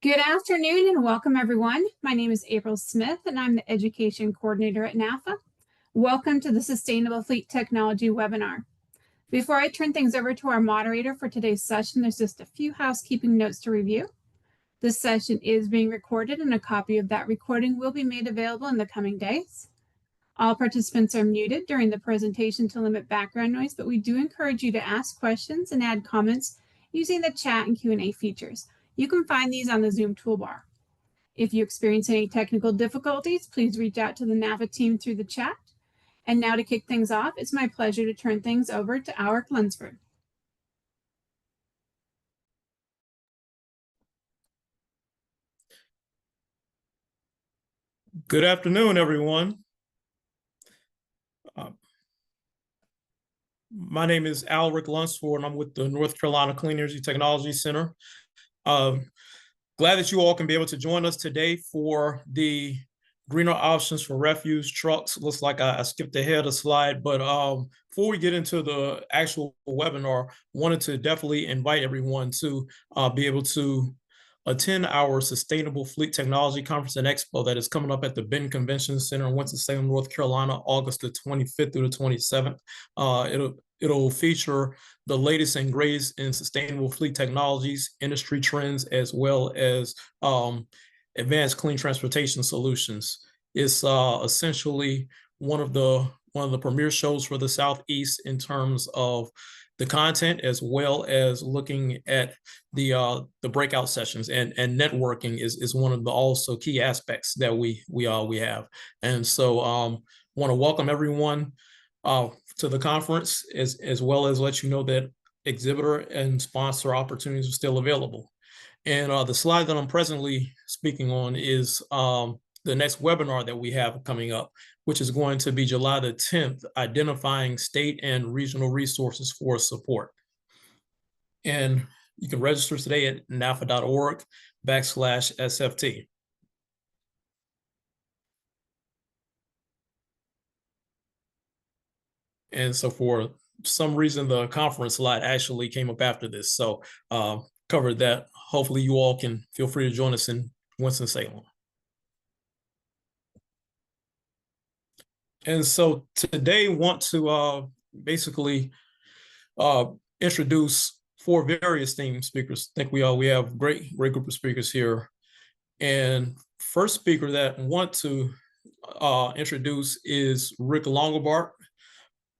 Good afternoon and welcome everyone. My name is April Smith and I'm the Education Coordinator at NAFA. Welcome to the Sustainable Fleet Technology webinar. Before I turn things over to our moderator for today's session, there's just a few housekeeping notes to review. This session is being recorded and a copy of that recording will be made available in the coming days. All participants are muted during the presentation to limit background noise, but we do encourage you to ask questions and add comments using the chat and Q&A features. You can find these on the Zoom toolbar. If you experience any technical difficulties, please reach out to the NAFA team through the chat. And now to kick things off, it's my pleasure to turn things over to Alric Lunsford. Good afternoon, everyone. My name is Alric Lunsford, and I'm with the North Carolina Clean Energy Technology Center. Glad that you all can be able to join us today for the greener options for refuse trucks. Looks like I skipped ahead a slide, but before we get into the actual webinar, wanted to definitely invite everyone to be able to attend our Sustainable Fleet Technology Conference and Expo that is coming up at the Benton Convention Center in Winston-Salem, North Carolina, August the 25th through the 27th. It'll feature the latest and greatest in sustainable fleet technologies, industry trends, as well as advanced clean transportation solutions. It's essentially one of the premier shows for the Southeast in terms of the content, as well as looking at the breakout sessions, and networking is one of the also key aspects that we have. And so want to welcome everyone to the conference, as well as let you know that exhibitor and sponsor opportunities are still available. And the slide that I'm presently speaking on is the next webinar that we have coming up, which is going to be July the 10th, identifying state and regional resources for support. And you can register today at nafa.org/SFT. And so for some reason, the conference slide actually came up after this. So covered that. Hopefully you all can feel free to join us in Winston-Salem. And so today want to basically introduce four various theme speakers. I think we have a great group of speakers here. And first speaker that I want to introduce is Rick Longebart.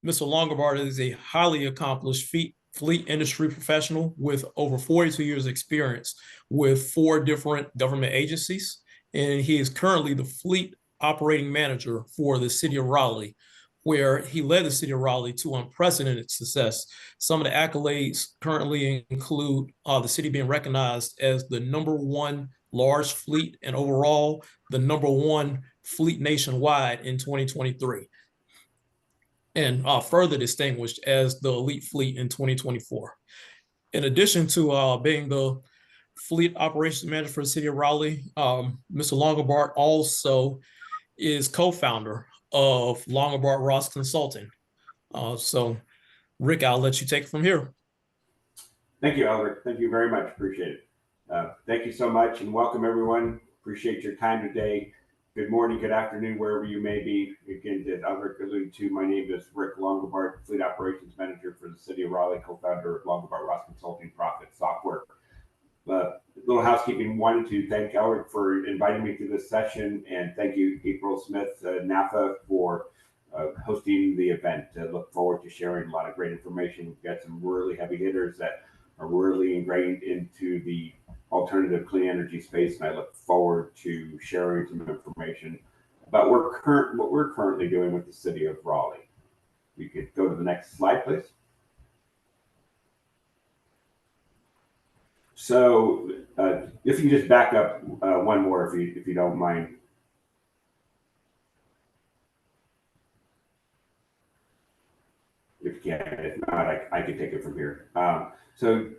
Mr. Longebart is a highly accomplished fleet industry professional with over 42 years experience with 4 different government agencies. And he is currently the fleet operating manager for the city of Raleigh, where he led the city of Raleigh to unprecedented success. Some of the accolades currently include the city being recognized as the #1 large fleet and overall the #1 fleet nationwide in 2023. And further distinguished as the elite fleet in 2024. In addition to being the fleet operations manager for the city of Raleigh, Mr. Longebart also is co-founder of Longebart Ross Consulting. So Rick, I'll let you take it from here. Thank you, Albert. Thank you very much. Appreciate it. Thank you so much and welcome everyone. Appreciate your time today. Good morning, good afternoon, wherever you may be. Again, as Albert alluded to, my name is Rick Longebart, Fleet Operations Manager for the City of Raleigh, co-founder of Longebart Ross Consulting Profit Software. Little housekeeping, wanted to thank Albert for inviting me to this session, and thank you, April Smith, NAFA, for hosting the event. Look forward to sharing a lot of great information. We've got some really heavy hitters that are really ingrained into the alternative clean energy space, and I look forward to sharing some information about what we're currently doing with the city of Raleigh. We could go to the next slide, please. So if you just back up one more, if you don't mind. If you can, if not, I can take it from here. So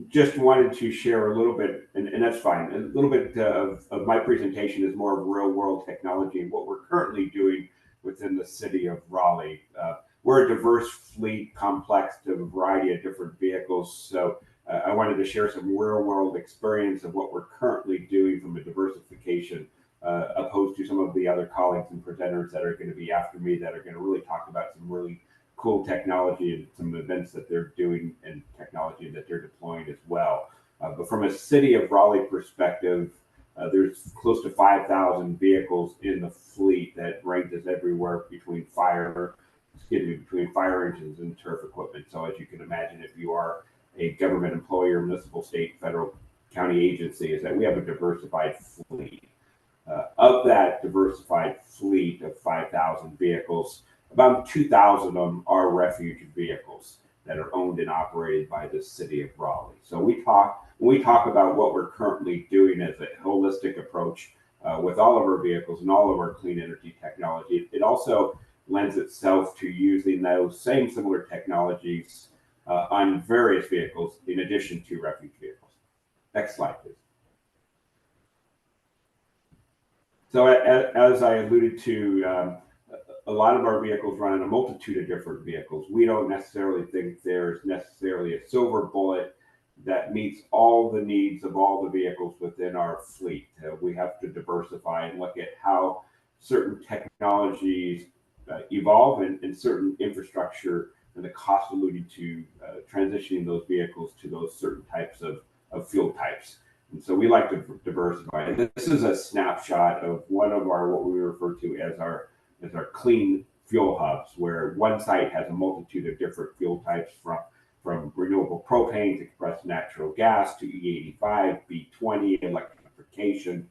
just wanted to share a little bit, and that's fine. A little bit of my presentation is more of real world technology and what we're currently doing within the city of Raleigh. We're a diverse fleet, complex to a variety of different vehicles. So I wanted to share some real world experience of what we're currently doing from a diversification, opposed to some of the other colleagues and presenters that are going to be after me that are going to really talk about some really cool technology and some events that they're doing and technology that they're deploying as well. But from a city of Raleigh perspective, there's close to 5,000 vehicles in the fleet that ranges everywhere between fire engines and turf equipment. So as you can imagine, if you are a government employer, municipal, state, federal, county agency, is that we have a diversified fleet. Of that diversified fleet of 5,000 vehicles, about 2,000 of them are refuge vehicles that are owned and operated by the city of Raleigh. So when we talk about what we're currently doing as a holistic approach with all of our vehicles and all of our clean energy technology, it also lends itself to using those same similar technologies on various vehicles in addition to refuge vehicles. Next slide, please. So as I alluded to, a lot of our vehicles run on a multitude of different vehicles. We don't necessarily think there's necessarily a silver bullet that meets all the needs of all the vehicles within our fleet. We have to diversify and look at how certain technologies evolve and certain infrastructure and the cost alluded to transitioning those vehicles to those certain types of fuel types. And so we like to diversify. And this is a snapshot of one of our, what we refer to as our clean fuel hubs, where one site has a multitude of different fuel types from renewable propane to compressed natural gas to E85, B20, electrification.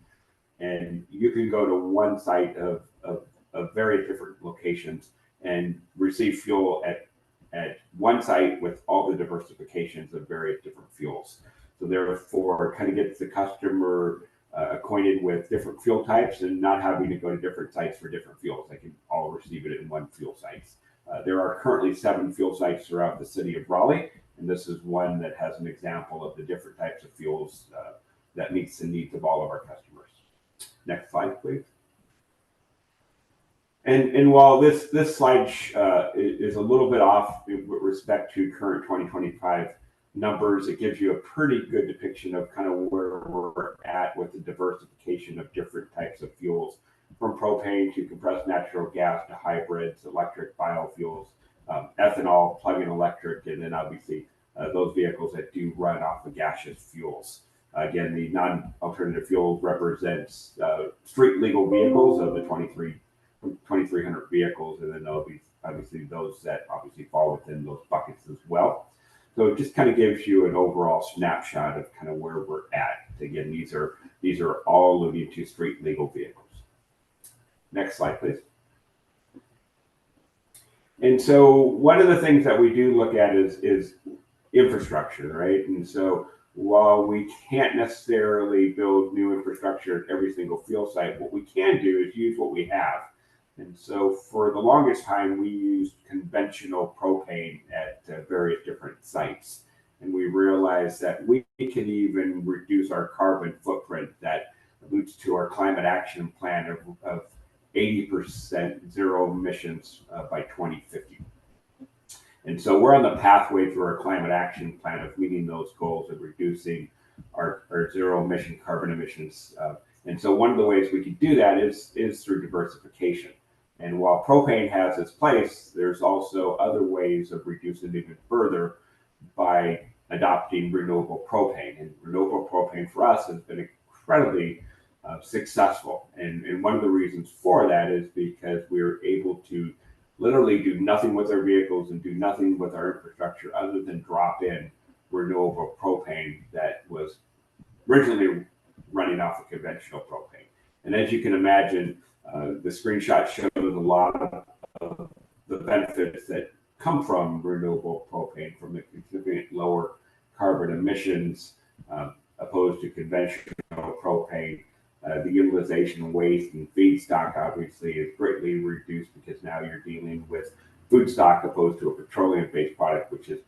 And you can go to one site of various different locations and receive fuel at one site with all the diversifications of various different fuels. So therefore, it kind of gets the customer acquainted with different fuel types and not having to go to different sites for different fuels. They can all receive it in one fuel site. There are currently 7 fuel sites throughout the city of Raleigh, and this is one that has an example of the different types of fuels that meets the needs of all of our customers. Next slide, please. And while this slide is a little bit off with respect to current 2025 numbers, it gives you a pretty good depiction of kind of where we're at with the diversification of different types of fuels, from propane to compressed natural gas to hybrids, electric biofuels, ethanol, plug-in electric, and then obviously those vehicles that do run off of gaseous fuels. Again, the non-alternative fuel represents street legal vehicles of the 2,300 vehicles, and then there'll be obviously those that obviously fall within those buckets as well. So it just kind of gives you an overall snapshot of kind of where we're at. Again, these are all alluding to street legal vehicles. Next slide, please. And so one of the things that we do look at is infrastructure, right? And so while we can't necessarily build new infrastructure at every single fuel site, what we can do is use what we have. And so for the longest time, we used conventional propane at various different sites. And we realized that we can even reduce our carbon footprint that alludes to our climate action plan of 80% zero emissions by 2050. And so we're on the pathway through our climate action plan of meeting those goals of reducing our zero emission carbon emissions. And so one of the ways we can do that is through diversification. And while propane has its place, there's also other ways of reducing it even further by adopting renewable propane. And renewable propane for us has been incredibly successful. And one of the reasons for that is because we're able to literally do nothing with our vehicles and do nothing with our infrastructure other than drop in renewable propane that was originally running off of conventional propane. And as you can imagine, the screenshot shows a lot of the benefits that come from renewable propane, from the significant lower carbon emissions opposed to conventional propane. The utilization of waste and feedstock obviously is greatly reduced because now you're dealing with food stock opposed to a petroleum-based product, which is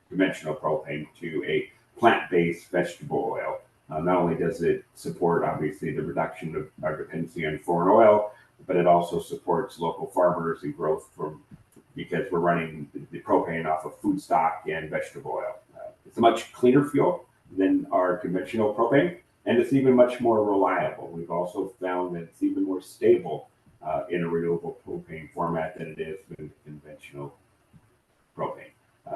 conventional propane, to a plant-based vegetable oil. Not only does it support obviously the reduction of our dependency on foreign oil, but it also supports local farmers and growth because we're running the propane off of food stock and vegetable oil. It's a much cleaner fuel than our conventional propane, and it's even much more reliable. We've also found that it's even more stable in a renewable propane format than it is in conventional propane.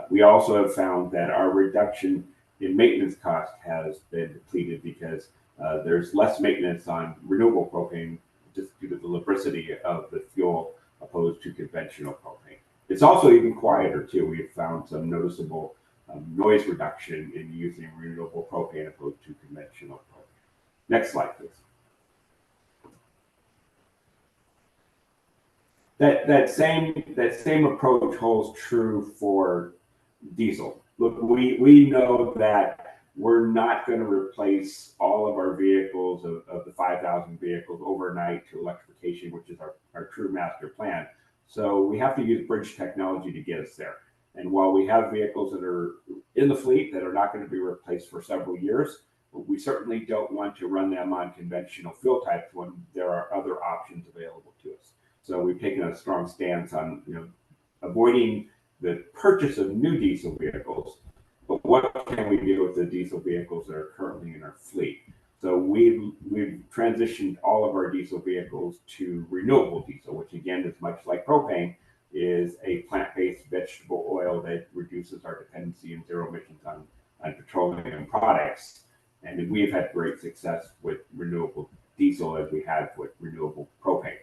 We also have found that our reduction in maintenance cost has been depleted because there's less maintenance on renewable propane just due to the lubricity of the fuel opposed to conventional propane. It's also even quieter too. We've found some noticeable noise reduction in using renewable propane opposed to conventional propane. Next slide, please. That same approach holds true for diesel. Look, we know that we're not going to replace all of our vehicles of the 5,000 vehicles overnight to electrification, which is our true master plan. So we have to use bridge technology to get us there. And while we have vehicles that are in the fleet that are not going to be replaced for several years, we certainly don't want to run them on conventional fuel types when there are other options available to us. So we've taken a strong stance on avoiding the purchase of new diesel vehicles, but what can we do with the diesel vehicles that are currently in our fleet? So we've transitioned all of our diesel vehicles to renewable diesel, which again is much like propane, is a plant-based vegetable oil that reduces our dependency and zero emissions on petroleum products. And we've had great success with renewable diesel as we have with renewable propane.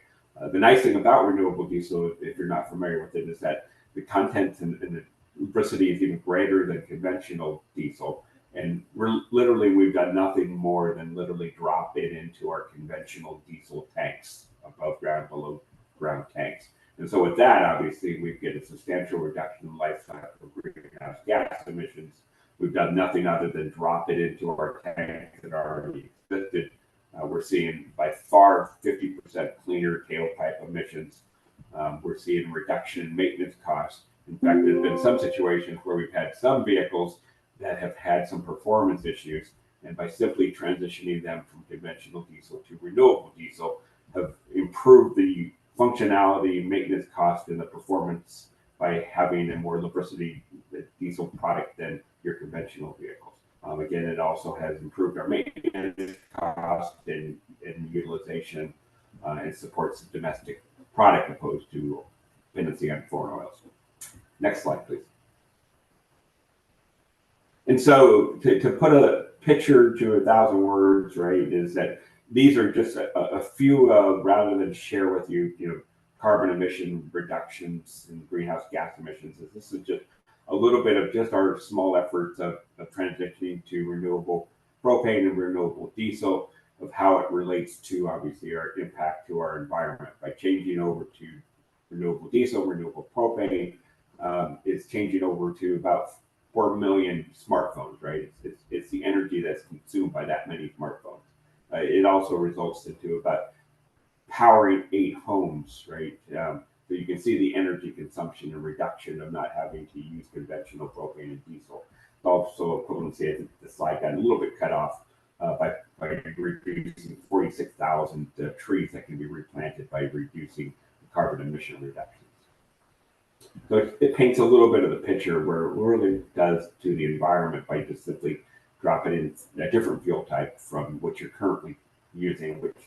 The nice thing about renewable diesel, if you're not familiar with it, is that the content and the lubricity is even greater than conventional diesel. And we've done nothing more than literally drop it into our conventional diesel tanks, above ground, below ground tanks. And so with that, obviously, we get a substantial reduction in life cycle greenhouse gas emissions. We've done nothing other than drop it into our tanks that already existed. We're seeing by far 50% cleaner tailpipe emissions. We're seeing reduction in maintenance costs. In fact, there's been some situations where we've had some vehicles that have had some performance issues, and by simply transitioning them from conventional diesel to renewable diesel, have improved the functionality, maintenance cost, and the performance by having a more lubricity diesel product than your conventional vehicles. Again, it also has improved our maintenance cost and utilization, and supports domestic product opposed to dependency on foreign oils. Next slide, please. And so to put a picture to 1,000 words, right, is that these are just a few rather than share with you, carbon emission reductions and greenhouse gas emissions. This is just a little bit of just our small efforts of transitioning to renewable propane and renewable diesel, of how it relates to obviously our impact to our environment. By changing over to renewable diesel, renewable propane, it's changing over to about 4 million smartphones, right? It's the energy that's consumed by that many smartphones. It also results into about powering 8 homes, right? So you can see the energy consumption and reduction of not having to use conventional propane and diesel. It's also equivalency, I think the slide got a little bit cut off by reducing 46,000 trees that can be replanted by reducing carbon emission reductions. So it paints a little bit of the picture where it really does to the environment by just simply dropping in a different fuel type from what you're currently using, which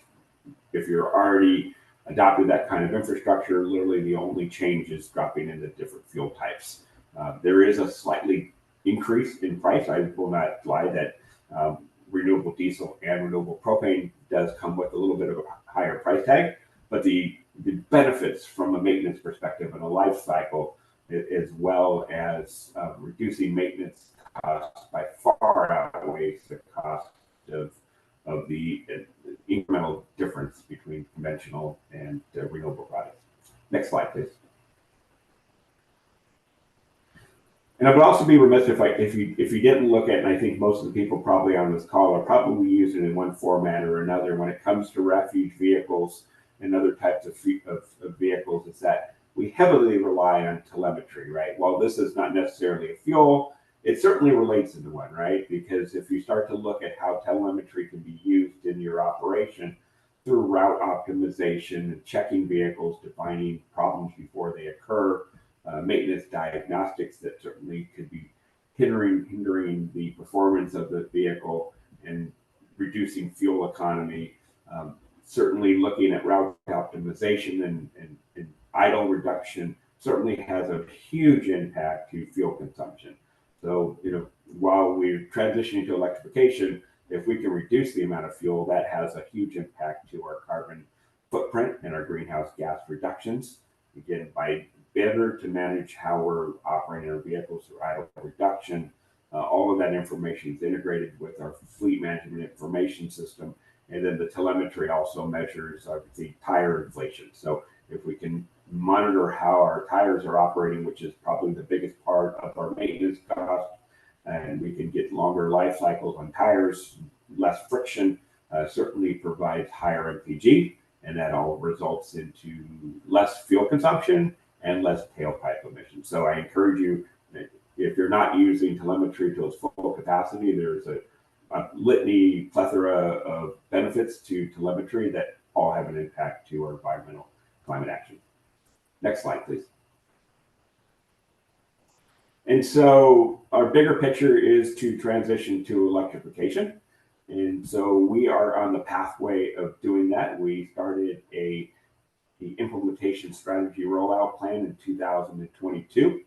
if you're already adopted that kind of infrastructure, literally the only change is dropping into different fuel types. There is a slightly increase in price. I will not lie that renewable diesel and renewable propane does come with a little bit of a higher price tag, but the benefits from a maintenance perspective and a life cycle, as well as reducing maintenance costs, by far outweighs the cost of the incremental difference between conventional and renewable products. Next slide, please. And I would also be remiss if you didn't look at, and I think most of the people probably on this call are probably using it in one format or another when it comes to refuge vehicles and other types of vehicles, is that we heavily rely on telemetry, right? While this is not necessarily a fuel, it certainly relates into one, right? Because if you start to look at how telemetry can be used in your operation through route optimization and checking vehicles, defining problems before they occur, maintenance diagnostics that certainly could be hindering the performance of the vehicle and reducing fuel economy. Certainly looking at route optimization and idle reduction certainly has a huge impact to fuel consumption. So, while we're transitioning to electrification, if we can reduce the amount of fuel, that has a huge impact to our carbon footprint and our greenhouse gas reductions. Again, by better to manage how we're operating our vehicles through idle reduction, all of that information is integrated with our fleet management information system. And then the telemetry also measures the tire inflation. So if we can monitor how our tires are operating, which is probably the biggest part of our maintenance cost, and we can get longer life cycles on tires, less friction, certainly provides higher MPG, and that all results into less fuel consumption and less tailpipe emissions. So I encourage you, if you're not using telemetry to its full capacity, there's a litany, plethora of benefits to telemetry that all have an impact to our environmental climate action. Next slide, please. And so our bigger picture is to transition to electrification. And so we are on the pathway of doing that. We started the implementation strategy rollout plan in 2022.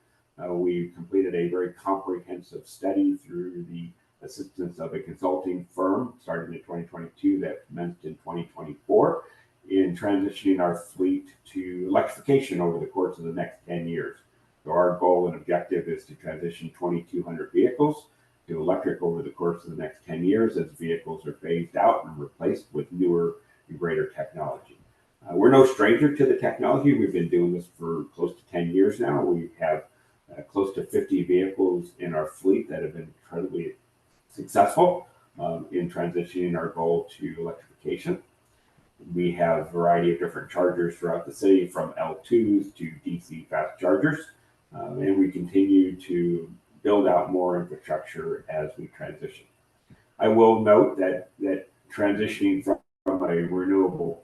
We completed a very comprehensive study through the assistance of a consulting firm started in 2022 that commenced in 2024 in transitioning our fleet to electrification over the course of the next 10 years. So our goal and objective is to transition 2,200 vehicles to electric over the course of the next 10 years as vehicles are phased out and replaced with newer and greater technology. We're no stranger to the technology. We've been doing this for close to 10 years now. We have close to 50 vehicles in our fleet that have been incredibly successful in transitioning our goal to electrification. We have a variety of different chargers throughout the city, from L2s to DC fast chargers, and we continue to build out more infrastructure as we transition. I will note that transitioning from a renewable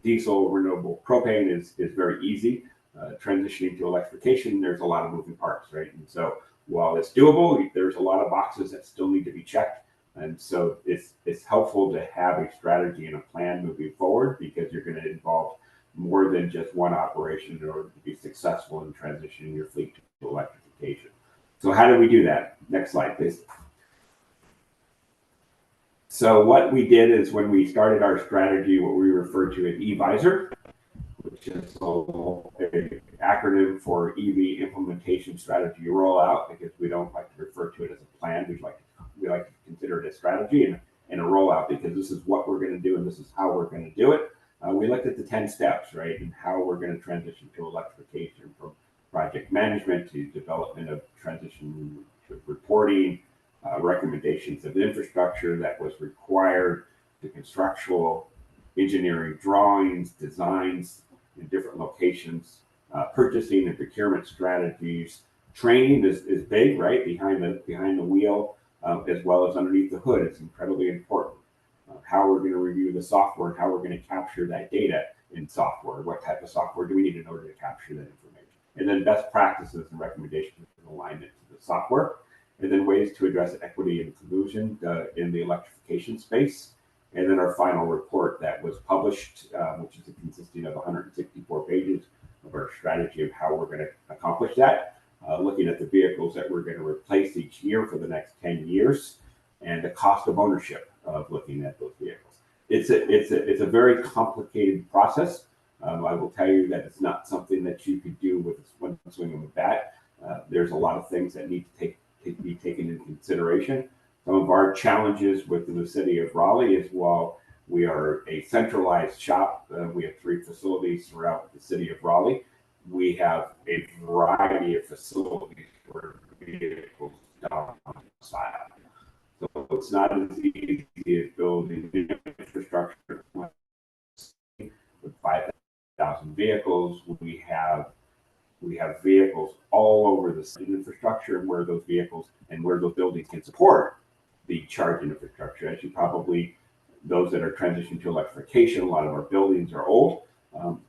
diesel, renewable propane is very easy. Transitioning to electrification, there's a lot of moving parts, right? And so while it's doable, there's a lot of boxes that still need to be checked. And so it's helpful to have a strategy and a plan moving forward, because you're going to involve more than just one operation in order to be successful in transitioning your fleet to electrification. So how do we do that? Next slide, please. So what we did is, when we started our strategy, what we refer to as EVISOR, which is an acronym for EV Implementation Strategy Rollout, because we don't like to refer to it as a plan. We like to consider it a strategy and a rollout, because this is what we're going to do and this is how we're going to do it. We looked at the 10 steps, right, and how we're going to transition to electrification, from project management to development of transition to reporting, recommendations of infrastructure that was required, to constructual engineering drawings, designs in different locations, purchasing and procurement strategies. Training is big, right, behind the wheel, as well as underneath the hood. It's incredibly important. How we're going to review the software and how we're going to capture that data in software. What type of software do we need in order to capture that information? And then best practices and recommendations in alignment to the software. And then ways to address equity and inclusion in the electrification space. And then our final report that was published, which is consisting of 164 pages of our strategy of how we're going to accomplish that, looking at the vehicles that we're going to replace each year for the next 10 years, and the cost of ownership of looking at those vehicles. It's a very complicated process. I will tell you that it's not something that you could do with one swing of a bat. There's a lot of things that need to be taken into consideration. Some of our challenges within the city of Raleigh is, while we are a centralized shop, we have 3 facilities throughout the city of Raleigh. We have a variety of facilities for vehicles domicile. So it's not as easy as building infrastructure with 5,000 vehicles. We have vehicles all over the city infrastructure, and where those vehicles and where those buildings can support the charging infrastructure. As you probably, those that are transitioning to electrification, a lot of our buildings are old.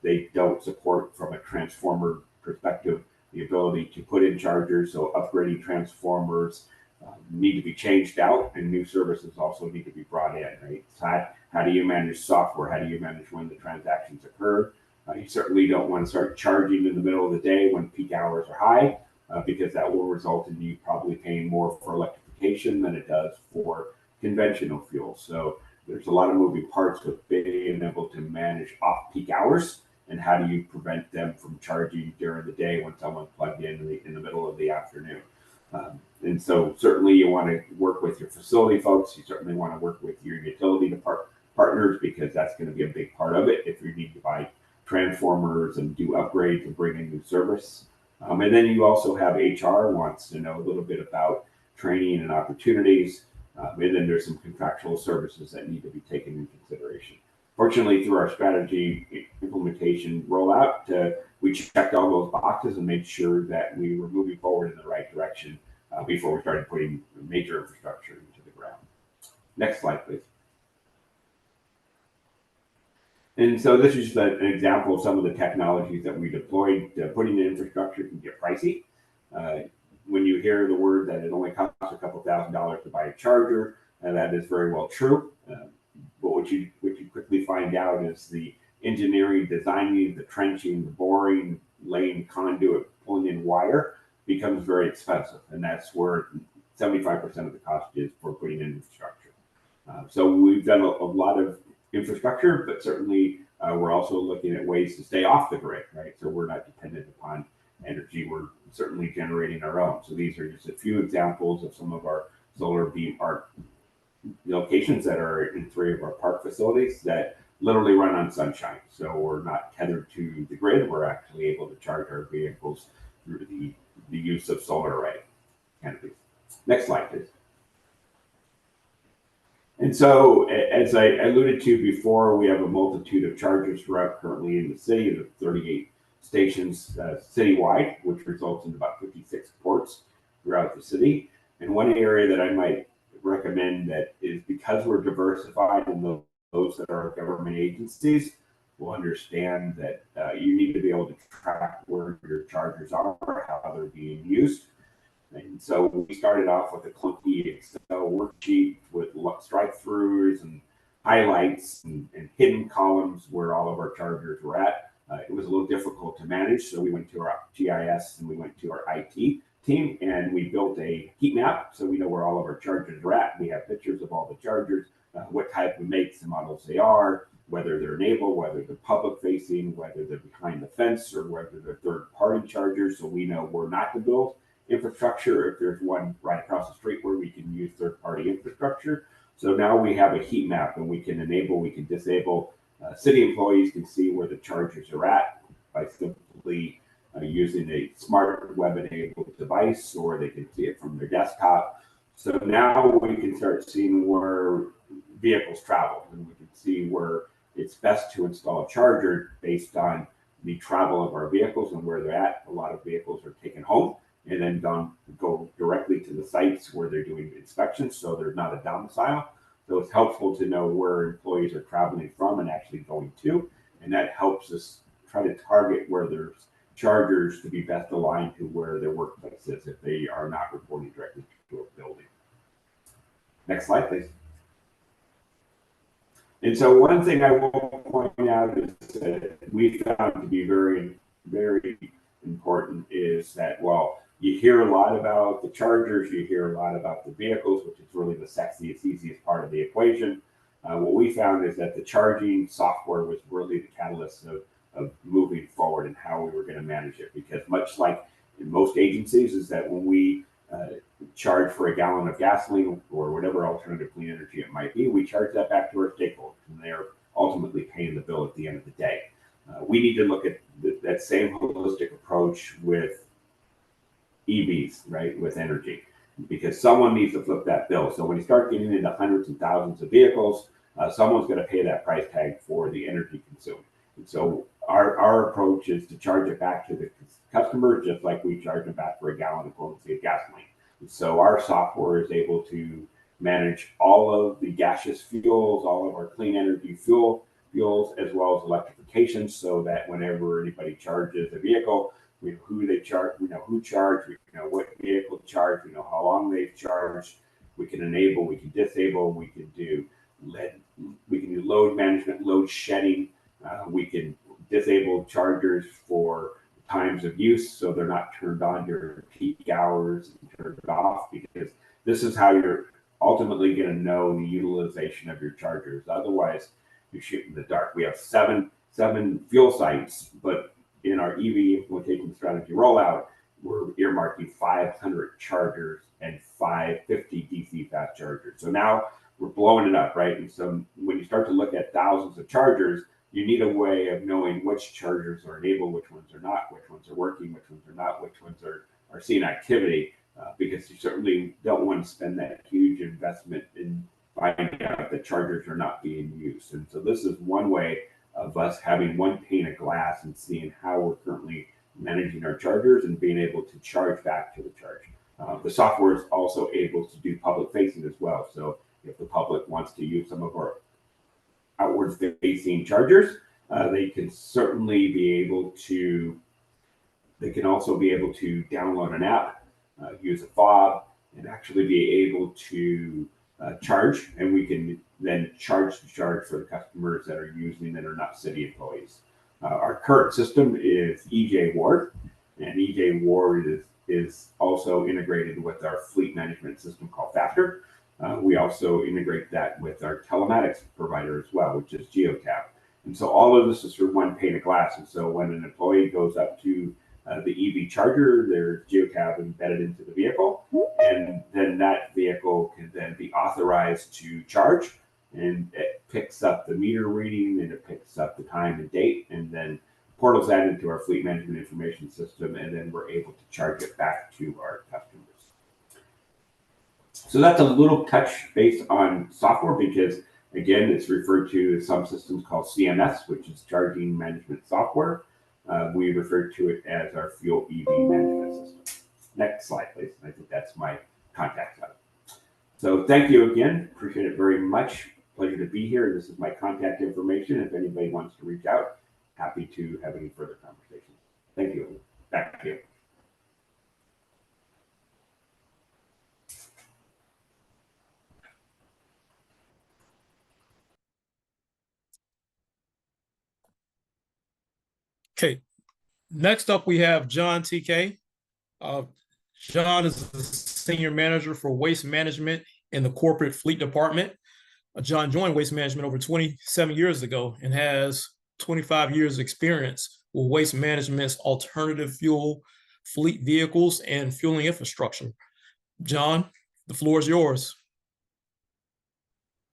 They don't support, from a transformer perspective, the ability to put in chargers. So upgrading transformers need to be changed out, and new services also need to be brought in, right? So how do you manage software? How do you manage when the transactions occur? You certainly don't want to start charging in the middle of the day when peak hours are high, because that will result in you probably paying more for electrification than it does for conventional fuel. So there's a lot of moving parts with being able to manage off-peak hours, and how do you prevent them from charging during the day when someone's plugged in the middle of the afternoon. And so certainly you want to work with your facility folks. You certainly want to work with your utility partners, because that's going to be a big part of it if you need to buy transformers and do upgrades and bring in new service. And then you also have HR wants to know a little bit about training and opportunities. And then there's some contractual services that need to be taken into consideration. Fortunately, through our strategy implementation rollout, we checked all those boxes and made sure that we were moving forward in the right direction before we started putting major infrastructure into the ground. Next slide, please. And so this is just an example of some of the technologies that we deployed. Putting in infrastructure can get pricey. When you hear the word that it only costs a couple $1,000s to buy a charger, that is very well true. But what you quickly find out is the engineering, designing, the trenching, the boring, laying conduit, pulling in wire becomes very expensive. And that's where 75% of the cost is for putting in infrastructure. So we've done a lot of infrastructure, but certainly we're also looking at ways to stay off the grid, right? So we're not dependent upon energy. We're certainly generating our own. So these are just a few examples of some of our solar beam arc locations that are in 3 of our park facilities that literally run on sunshine. So we're not tethered to the grid. We're actually able to charge our vehicles through the use of solar array canopies. Next slide, please. And so, as I alluded to before, we have a multitude of chargers throughout currently in the city. There are 38 stations citywide, which results in about 56 ports throughout the city. And one area that I might recommend that is, because we're diversified in those that are government agencies, will understand that you need to be able to track where your chargers are, how they're being used. And so we started off with a clunky Excel worksheet with strike-throughs and highlights and hidden columns where all of our chargers were at. It was a little difficult to manage, so we went to our GIS and we went to our IT team, and we built a heat map so we know where all of our chargers are at. We have pictures of all the chargers, what type of makes and models they are, whether they're enabled, whether they're public facing, whether they're behind the fence, or whether they're third-party chargers, so we know where not to build infrastructure if there's one right across the street where we can use third-party infrastructure. So now we have a heat map, and we can enable, we can disable. City employees can see where the chargers are at by simply using a smart web-enabled device, or they can see it from their desktop. So now we can start seeing where vehicles travel, and we can see where it's best to install a charger based on the travel of our vehicles and where they're at. A lot of vehicles are taken home and then go directly to the sites where they're doing inspections, so there's not a domicile. So it's helpful to know where employees are traveling from and actually going to, and that helps us try to target where there's chargers to be best aligned to where their workplace is if they are not reporting directly to a building. Next slide, please. And so one thing I will point out is that we found to be very, very important is that, well, you hear a lot about the chargers, you hear a lot about the vehicles, which is really the sexiest, easiest part of the equation. What we found is that the charging software was really the catalyst of moving forward and how we were going to manage it. Because much like in most agencies, is that when we charge for a gallon of gasoline or whatever alternative clean energy it might be, we charge that back to our stakeholders, and they're ultimately paying the bill at the end of the day. We need to look at that same holistic approach with EVs, right, with energy, because someone needs to flip that bill. So when you start getting into hundreds and thousands of vehicles, someone's going to pay that price tag for the energy consumed. And so our approach is to charge it back to the customer, just like we charge them back for a gallon of gasoline. And so our software is able to manage all of the gaseous fuels, all of our clean energy fuels, as well as electrification, so that whenever anybody charges a vehicle, We know who they charge. We know who charged. We know what vehicle charged. We know how long they've charged. We can enable. We can disable. We can do load management, load shedding. We can disable chargers for times of use, so they're not turned on during peak hours and turned off, because this is how you're ultimately going to know the utilization of your chargers. Otherwise, you shoot in the dark. We have seven fuel sites, but in our EV implementation strategy rollout, we're earmarking 500 chargers and 550 DC fast chargers. So now we're blowing it up, right? And so when you start to look at thousands of chargers, you need a way of knowing which chargers are enabled, which ones are not, which ones are working, which ones are not, which ones are seeing activity, because you certainly don't want to spend that huge investment in finding out that chargers are not being used. And so this is one way of us having one pane of glass and seeing how we're currently managing our chargers and being able to charge back to the charge. The software is also able to do public facing as well. So if the public wants to use some of our outward facing chargers, they can certainly be able to, they can also be able to download an app, use a fob, and actually be able to charge, and we can then charge for the customers that are using that are not city employees. Our current system is EJ Ward, and EJ Ward is also integrated with our fleet management system called Factor. We also integrate that with our telematics provider as well, which is Geotab. And so all of this is through one pane of glass. And so when an employee goes up to the EV charger, there's Geotab embedded into the vehicle, and then that vehicle can then be authorized to charge, and it picks up the meter reading, and it picks up the time and date, and then portals that into our fleet management information system, and then we're able to charge it back to our customers. So that's a little touch base on software, because again, it's referred to in some systems called CMS, which is charging management software. We refer to it as our fuel EV management system. Next slide, please. I think that's my contact slide. So thank you again. Appreciate it very much. Pleasure to be here. This is my contact information. If anybody wants to reach out, happy to have any further conversations. Thank you. Back to you. Okay, next up we have John TK. John is the Senior Manager for Waste Management in the Corporate Fleet Department. John joined Waste Management over 27 years ago and has 25 years experience with waste management's alternative fuel, fleet vehicles, and fueling infrastructure. John, the floor is yours.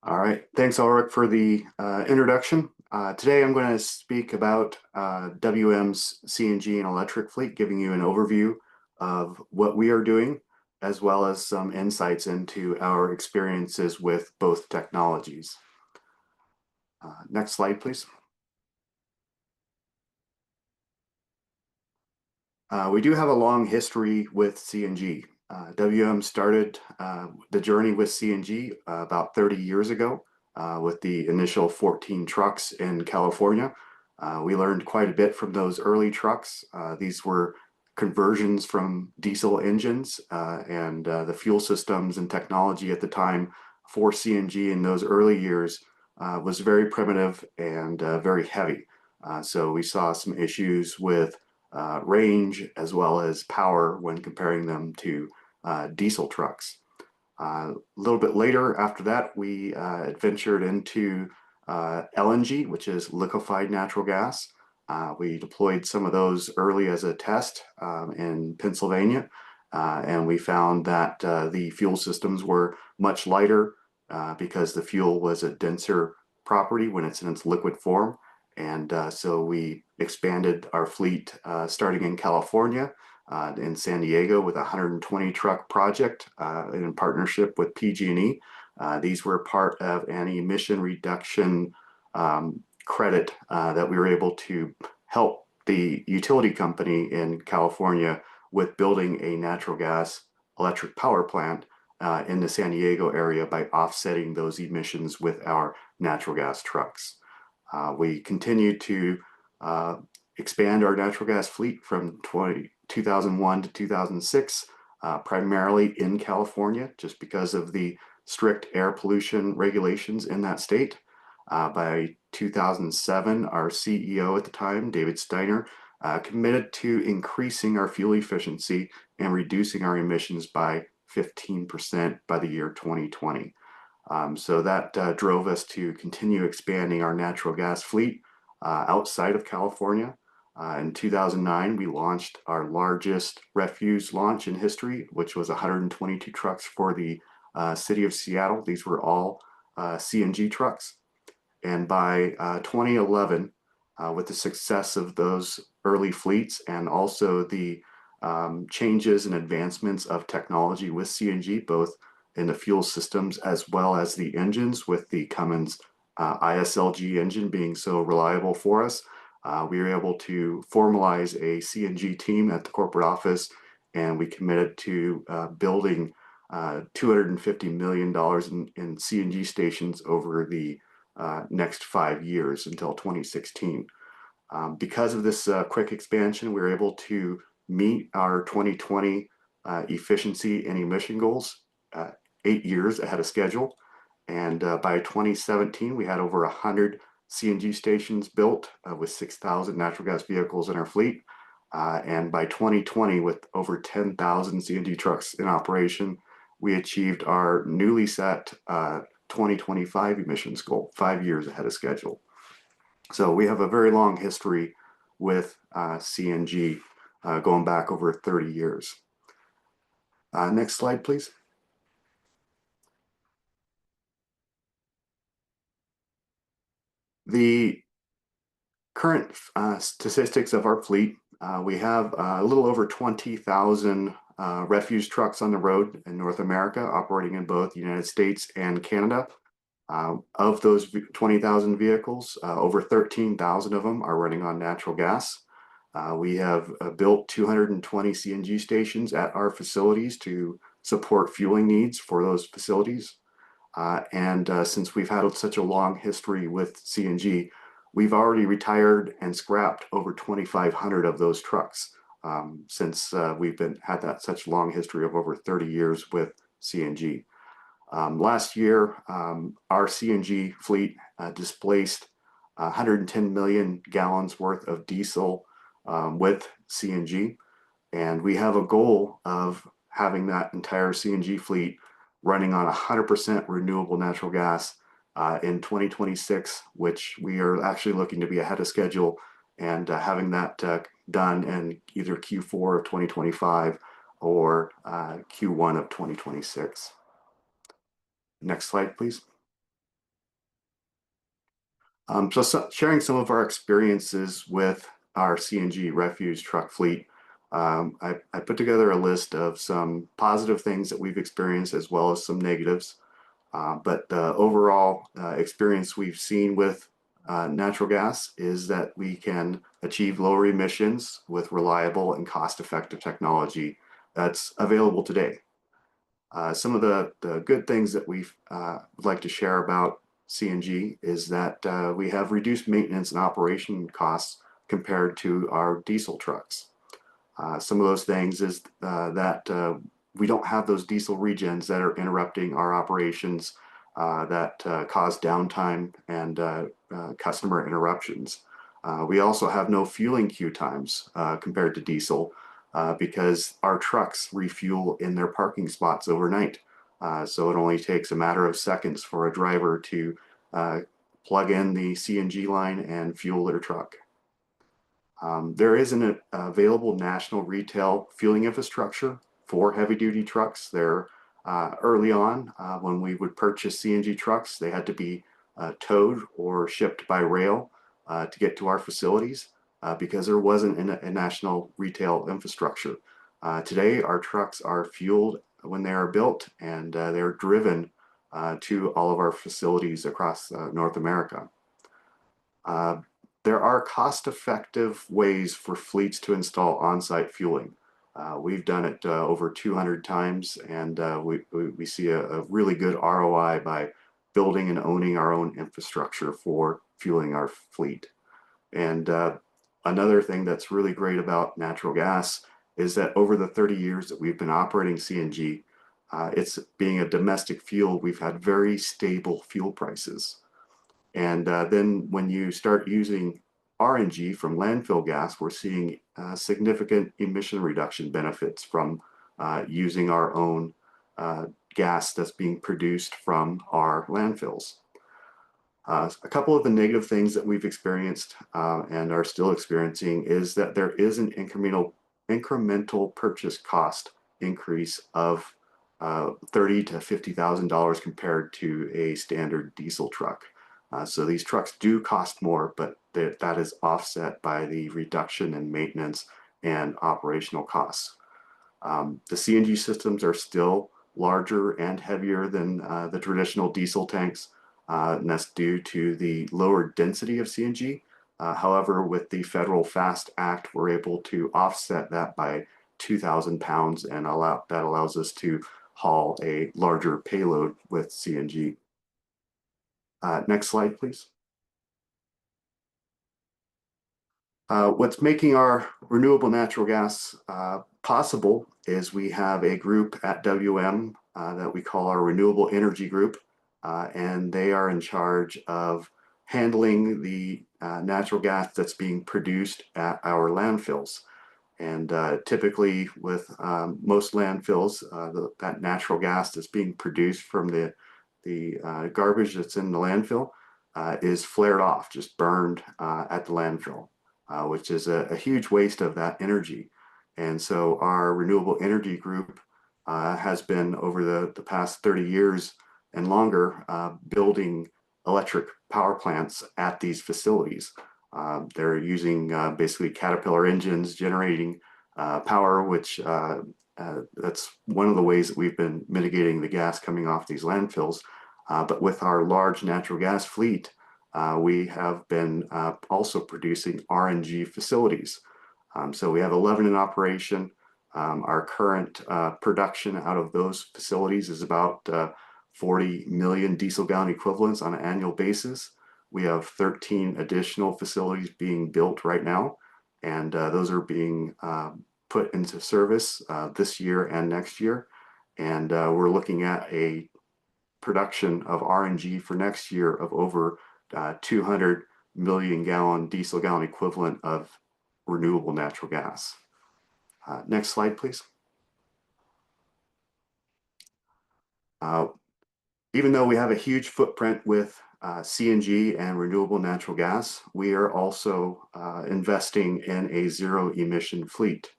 All right, thanks Ulrich for the introduction. Today I'm going to speak about WM's CNG and electric fleet, giving you an overview of what we are doing, as well as some insights into our experiences with both technologies. Next slide, please. We do have a long history with CNG. WM started the journey with CNG about 30 years ago with the initial 14 trucks in California. We learned quite a bit from those early trucks. These were conversions from diesel engines, and the fuel systems and technology at the time for CNG in those early years was very primitive and very heavy. So we saw some issues with range as well as power when comparing them to diesel trucks. A little bit later after that, we adventured into LNG, which is liquefied natural gas. We deployed some of those early as a test in Pennsylvania, and we found that the fuel systems were much lighter because the fuel was a denser property when it's in its liquid form. And so we expanded our fleet starting in California, in San Diego, with a 120 truck project in partnership with PG&E. These were part of an emission reduction credit that we were able to help the utility company in California with building a natural gas electric power plant in the San Diego area by offsetting those emissions with our natural gas trucks. We continue to expand our natural gas fleet from 2001 to 2006, primarily in California, just because of the strict air pollution regulations in that state. By 2007, our CEO at the time, David Steiner, committed to increasing our fuel efficiency and reducing our emissions by 15% by the year 2020. So that drove us to continue expanding our natural gas fleet outside of California. In 2009, we launched our largest refuse launch in history, which was 122 trucks for the city of Seattle. These were all CNG trucks. And by 2011, with the success of those early fleets and also the changes and advancements of technology with CNG, both in the fuel systems as well as the engines, with the Cummins ISLG engine being so reliable for us, we were able to formalize a CNG team at the corporate office, and we committed to building $250 million in CNG stations over the next 5 years until 2016. Because of this quick expansion, we were able to meet our 2020 efficiency and emission goals 8 years ahead of schedule. And by 2017, we had over 100 CNG stations built with 6,000 natural gas vehicles in our fleet. And by 2020, with over 10,000 CNG trucks in operation, we achieved our newly set 2025 emissions goal 5 years ahead of schedule. So we have a very long history with CNG going back over 30 years. Next slide, please. The current statistics of our fleet, we have a little over 20,000 refuse trucks on the road in North America, operating in both the United States and Canada. Of those 20,000 vehicles, over 13,000 of them are running on natural gas. We have built 220 CNG stations at our facilities to support fueling needs for those facilities. And since we've had such a long history with CNG, we've already retired and scrapped over 2,500 of those trucks since we've had such long history of over 30 years with CNG. Last year, our CNG fleet displaced 110 million gallons worth of diesel with CNG. And we have a goal of having that entire CNG fleet running on 100% renewable natural gas in 2026, which we are actually looking to be ahead of schedule and having that done in either Q4 of 2025 or Q1 of 2026. Next slide, please. So sharing some of our experiences with our CNG refuse truck fleet, I put together a list of some positive things that we've experienced as well as some negatives. But the overall experience we've seen with natural gas is that we can achieve lower emissions with reliable and cost-effective technology that's available today. Some of the good things that we would like to share about CNG is that we have reduced maintenance and operation costs compared to our diesel trucks. Some of those things is that we don't have those diesel regens that are interrupting our operations that cause downtime and customer interruptions. We also have no fueling queue times compared to diesel because our trucks refuel in their parking spots overnight. So it only takes a matter of seconds for a driver to plug in the CNG line and fuel their truck. There is an available national retail fueling infrastructure for heavy-duty trucks. There, early on, when we would purchase CNG trucks, they had to be towed or shipped by rail to get to our facilities because there wasn't a national retail infrastructure. Today, our trucks are fueled when they are built, and they're driven to all of our facilities across North America. There are cost-effective ways for fleets to install on-site fueling. We've done it over 200 times, and we see a really good ROI by building and owning our own infrastructure for fueling our fleet. And Another thing that's really great about natural gas is that over the 30 years that we've been operating CNG, it's being a domestic fuel, we've had very stable fuel prices. And then when you start using RNG from landfill gas, we're seeing significant emission reduction benefits from using our own gas that's being produced from our landfills. A couple of the negative things that we've experienced and are still experiencing is that there is an incremental purchase cost increase of $30,000 to $50,000 compared to a standard diesel truck. So these trucks do cost more, but that is offset by the reduction in maintenance and operational costs. The CNG systems are still larger and heavier than the traditional diesel tanks, and that's due to the lower density of CNG. However, with the Federal FAST Act, we're able to offset that by 2,000 pounds, and that allows us to haul a larger payload with CNG. Next slide, please. What's making our renewable natural gas possible is we have a group at WM that we call our Renewable Energy Group, and they are in charge of handling the natural gas that's being produced at our landfills. And typically with most landfills, that natural gas that's being produced from the garbage that's in the landfill is flared off, just burned at the landfill, which is a huge waste of that energy. And so our Renewable Energy Group has been, over the past 30 years and longer, building electric power plants at these facilities. They're using basically Caterpillar engines generating power, which that's one of the ways that we've been mitigating the gas coming off these landfills. But with our large natural gas fleet, we have been also producing RNG facilities. So we have 11 in operation. Our current production out of those facilities is about 40 million diesel gallon equivalents on an annual basis. We have 13 additional facilities being built right now, and those are being put into service this year and next year. And we're looking at a production of RNG for next year of over 200 million gallon diesel gallon equivalent of renewable natural gas. Next slide, please. Even though we have a huge footprint with CNG and renewable natural gas, we are also investing in a zero emission fleet.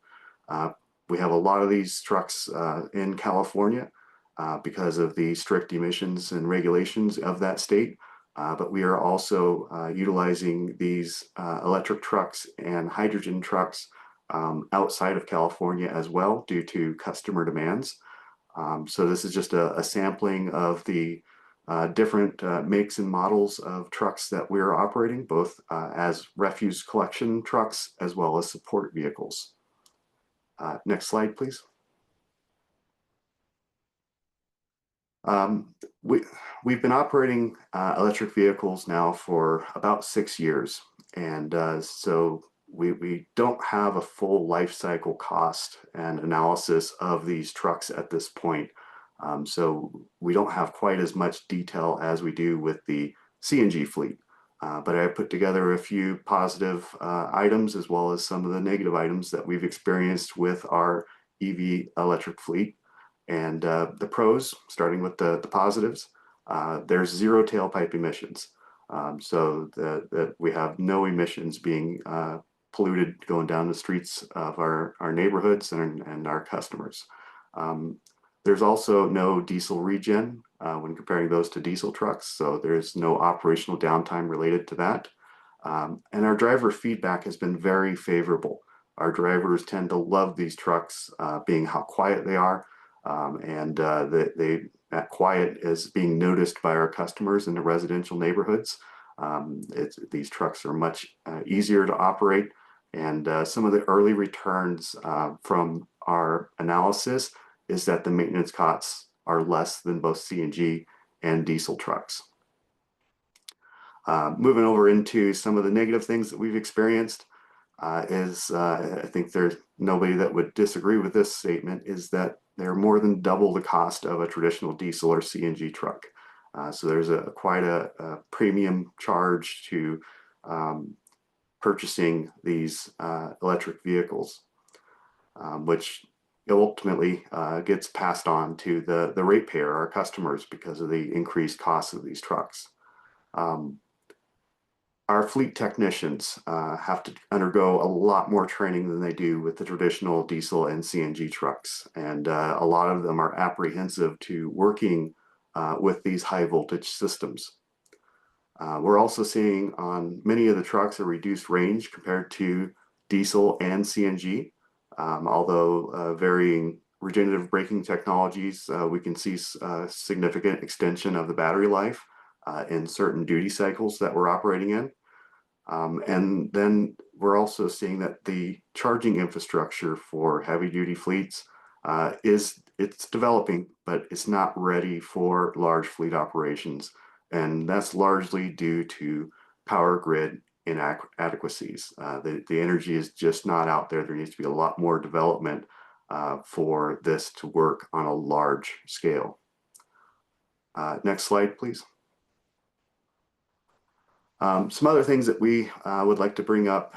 We have a lot of these trucks in California because of the strict emissions and regulations of that state. But we are also utilizing these electric trucks and hydrogen trucks outside of California as well, due to customer demands. So this is just a sampling of the different makes and models of trucks that we're operating, both as refuse collection trucks as well as support vehicles. Next slide, please. We've been operating electric vehicles now for about 6 years, and so we don't have a full life cycle cost and analysis of these trucks at this point. So we don't have quite as much detail as we do with the CNG fleet. But I put together a few positive items as well as some of the negative items that we've experienced with our EV electric fleet. And the pros, starting with the positives, there's zero tailpipe emissions. So that we have no emissions being polluted going down the streets of our neighborhoods and our customers. There's also no diesel regen when comparing those to diesel trucks, so there's no operational downtime related to that. And our driver feedback has been very favorable. Our drivers tend to love these trucks, being how quiet they are, and that quiet is being noticed by our customers in the residential neighborhoods. These trucks are much easier to operate, and some of the early returns from our analysis is that the maintenance costs are less than both CNG and diesel trucks. Moving over into some of the negative things that we've experienced, I think there's nobody that would disagree with this statement, is that they're more than double the cost of a traditional diesel or CNG truck. So there's quite a premium charge to purchasing these electric vehicles, which ultimately gets passed on to the ratepayer, our customers, because of the increased costs of these trucks. Our fleet technicians have to undergo a lot more training than they do with the traditional diesel and CNG trucks. And a lot of them are apprehensive to working with these high voltage systems. We're also seeing on many of the trucks a reduced range compared to diesel and CNG. Although varying regenerative braking technologies, we can see significant extension of the battery life in certain duty cycles that we're operating in. And then we're also seeing that the charging infrastructure for heavy duty fleets it's developing, but it's not ready for large fleet operations. And that's largely due to power grid inadequacies. The energy is just not out there. There needs to be a lot more development for this to work on a large scale. Next slide, please. Some other things that we would like to bring up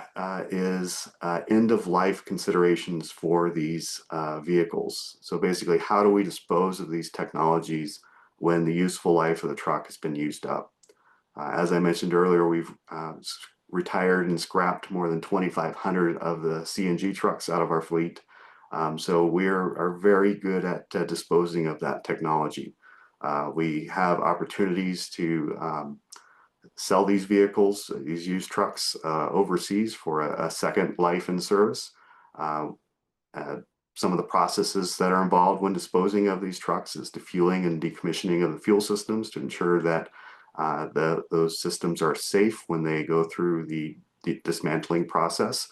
is end-of-life considerations for these vehicles. So basically, how do we dispose of these technologies when the useful life of the truck has been used up? As I mentioned earlier, we've retired and scrapped more than 2,500 of the CNG trucks out of our fleet. So we are very good at disposing of that technology. We have opportunities to sell these vehicles, these used trucks overseas for a second life in service. Some of the processes that are involved when disposing of these trucks is defueling and decommissioning of the fuel systems to ensure that those systems are safe when they go through the dismantling process.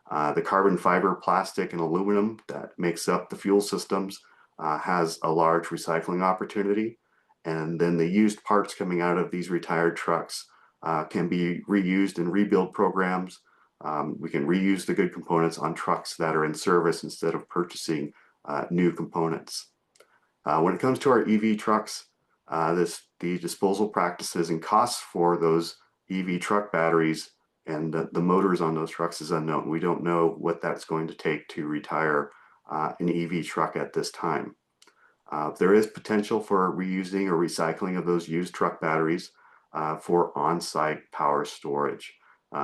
The carbon fiber, plastic, and aluminum that makes up the fuel systems has a large recycling opportunity. And then the used parts coming out of these retired trucks can be reused in rebuild programs. We can reuse the good components on trucks that are in service instead of purchasing new components. When it comes to our EV trucks, the disposal practices and costs for those EV truck batteries and the motors on those trucks is unknown. We don't know what that's going to take to retire an EV truck at this time. There is potential for reusing or recycling of those used truck batteries for on-site power storage.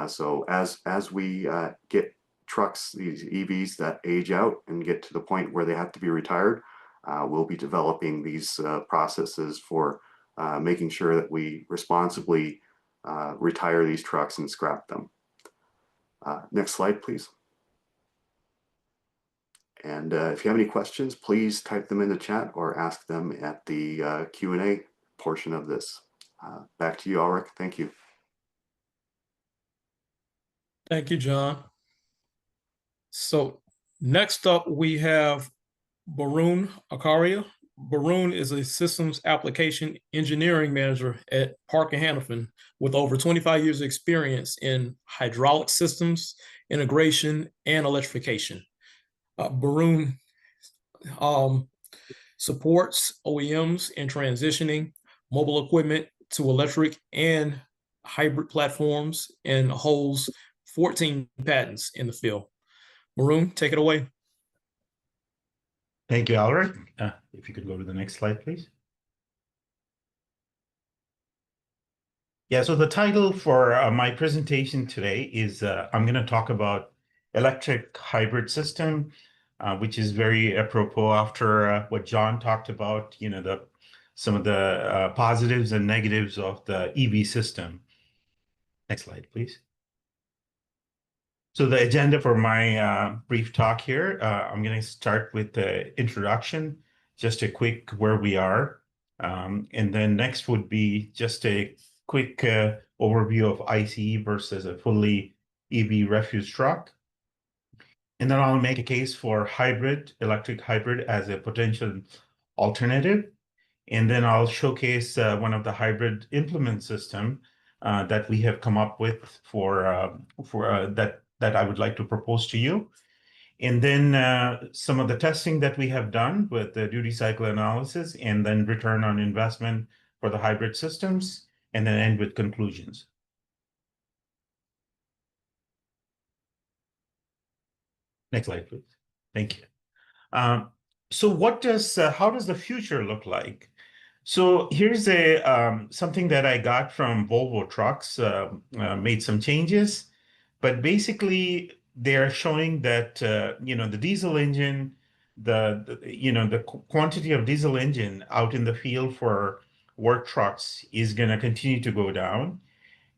So as we get trucks, these EVs that age out and get to the point where they have to be retired, we'll be developing these processes for making sure that we responsibly retire these trucks and scrap them. Next slide, please. And if you have any questions, please type them in the chat or ask them at the Q&A portion of this. Back to you, Ulrich. Thank you. Thank you, John. So next up, we have Barun Akaria. Barun is a systems application engineering manager at Parker Hannifin with over 25 years of experience in hydraulic systems, integration, and electrification. Barun supports OEMs in transitioning mobile equipment to electric and hybrid platforms and holds 14 patents in the field. Barun, take it away. Thank you, Ulrich. If you could go to the next slide, please. Yeah, so the title for my presentation today is I'm going to talk about electric hybrid system, which is very apropos after what John talked about, you know, some of the positives and negatives of the EV system. Next slide, please. So the agenda for my brief talk here, I'm going to start with the introduction, just a quick where we are. And then next would be just a quick overview of ICE versus a fully EV refuse truck. And then I'll make a case for hybrid, electric hybrid as a potential alternative. And then I'll showcase one of the hybrid implement system that we have come up with for that that I would like to propose to you. And then some of the testing that we have done with the duty cycle analysis, and then return on investment for the hybrid systems, and then end with conclusions. Next slide, please. Thank you. So how does the future look like? So here's something that I got from Volvo Trucks, made some changes, but basically they're showing that, the diesel engine, the quantity of diesel engine out in the field for work trucks is going to continue to go down.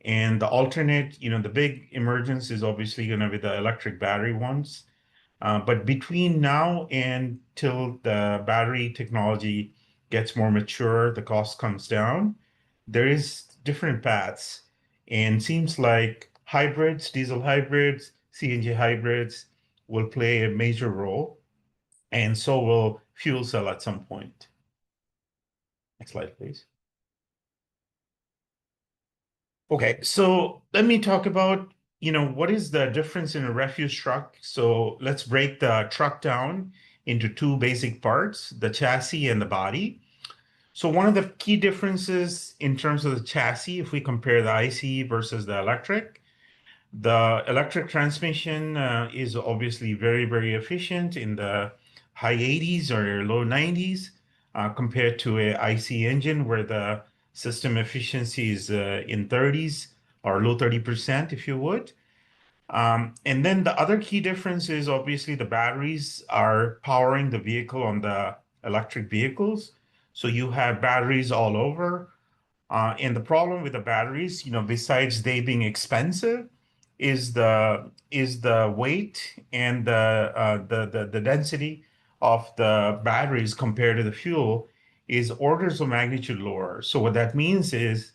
And the alternate, the big emergence is obviously going to be the electric battery ones. But between now and till the battery technology gets more mature, the cost comes down, there is different paths. And seems like hybrids, diesel hybrids, CNG hybrids will play a major role. And so will fuel cell at some point. Next slide, please. Okay, so let me talk about what is the difference in a refuse truck? So let's break the truck down into two basic parts, the chassis and the body. So one of the key differences in terms of the chassis, if we compare the ICE versus the electric transmission is obviously very, very efficient in the high 80s or low 90s compared to a ICE engine where the system efficiency is in 30s or low 30%, if you would. And then the other key difference is obviously the batteries are powering the vehicle on the electric vehicles. So you have batteries all over. And the problem with the batteries, besides they being expensive, is the weight and the density of the batteries compared to the fuel is orders of magnitude lower. So what that means is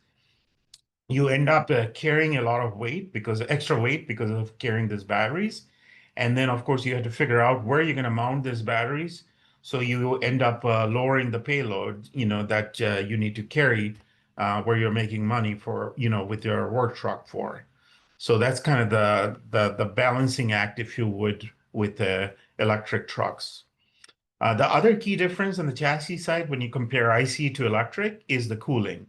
you end up carrying a lot of weight extra weight because of carrying these batteries. And then, of course, you have to figure out where you're going to mount these batteries. So you end up lowering the payload, that you need to carry where you're making money for, with your work truck for. So that's kind of the balancing act, if you would, with the electric trucks. The other key difference on the chassis side when you compare IC to electric is the cooling.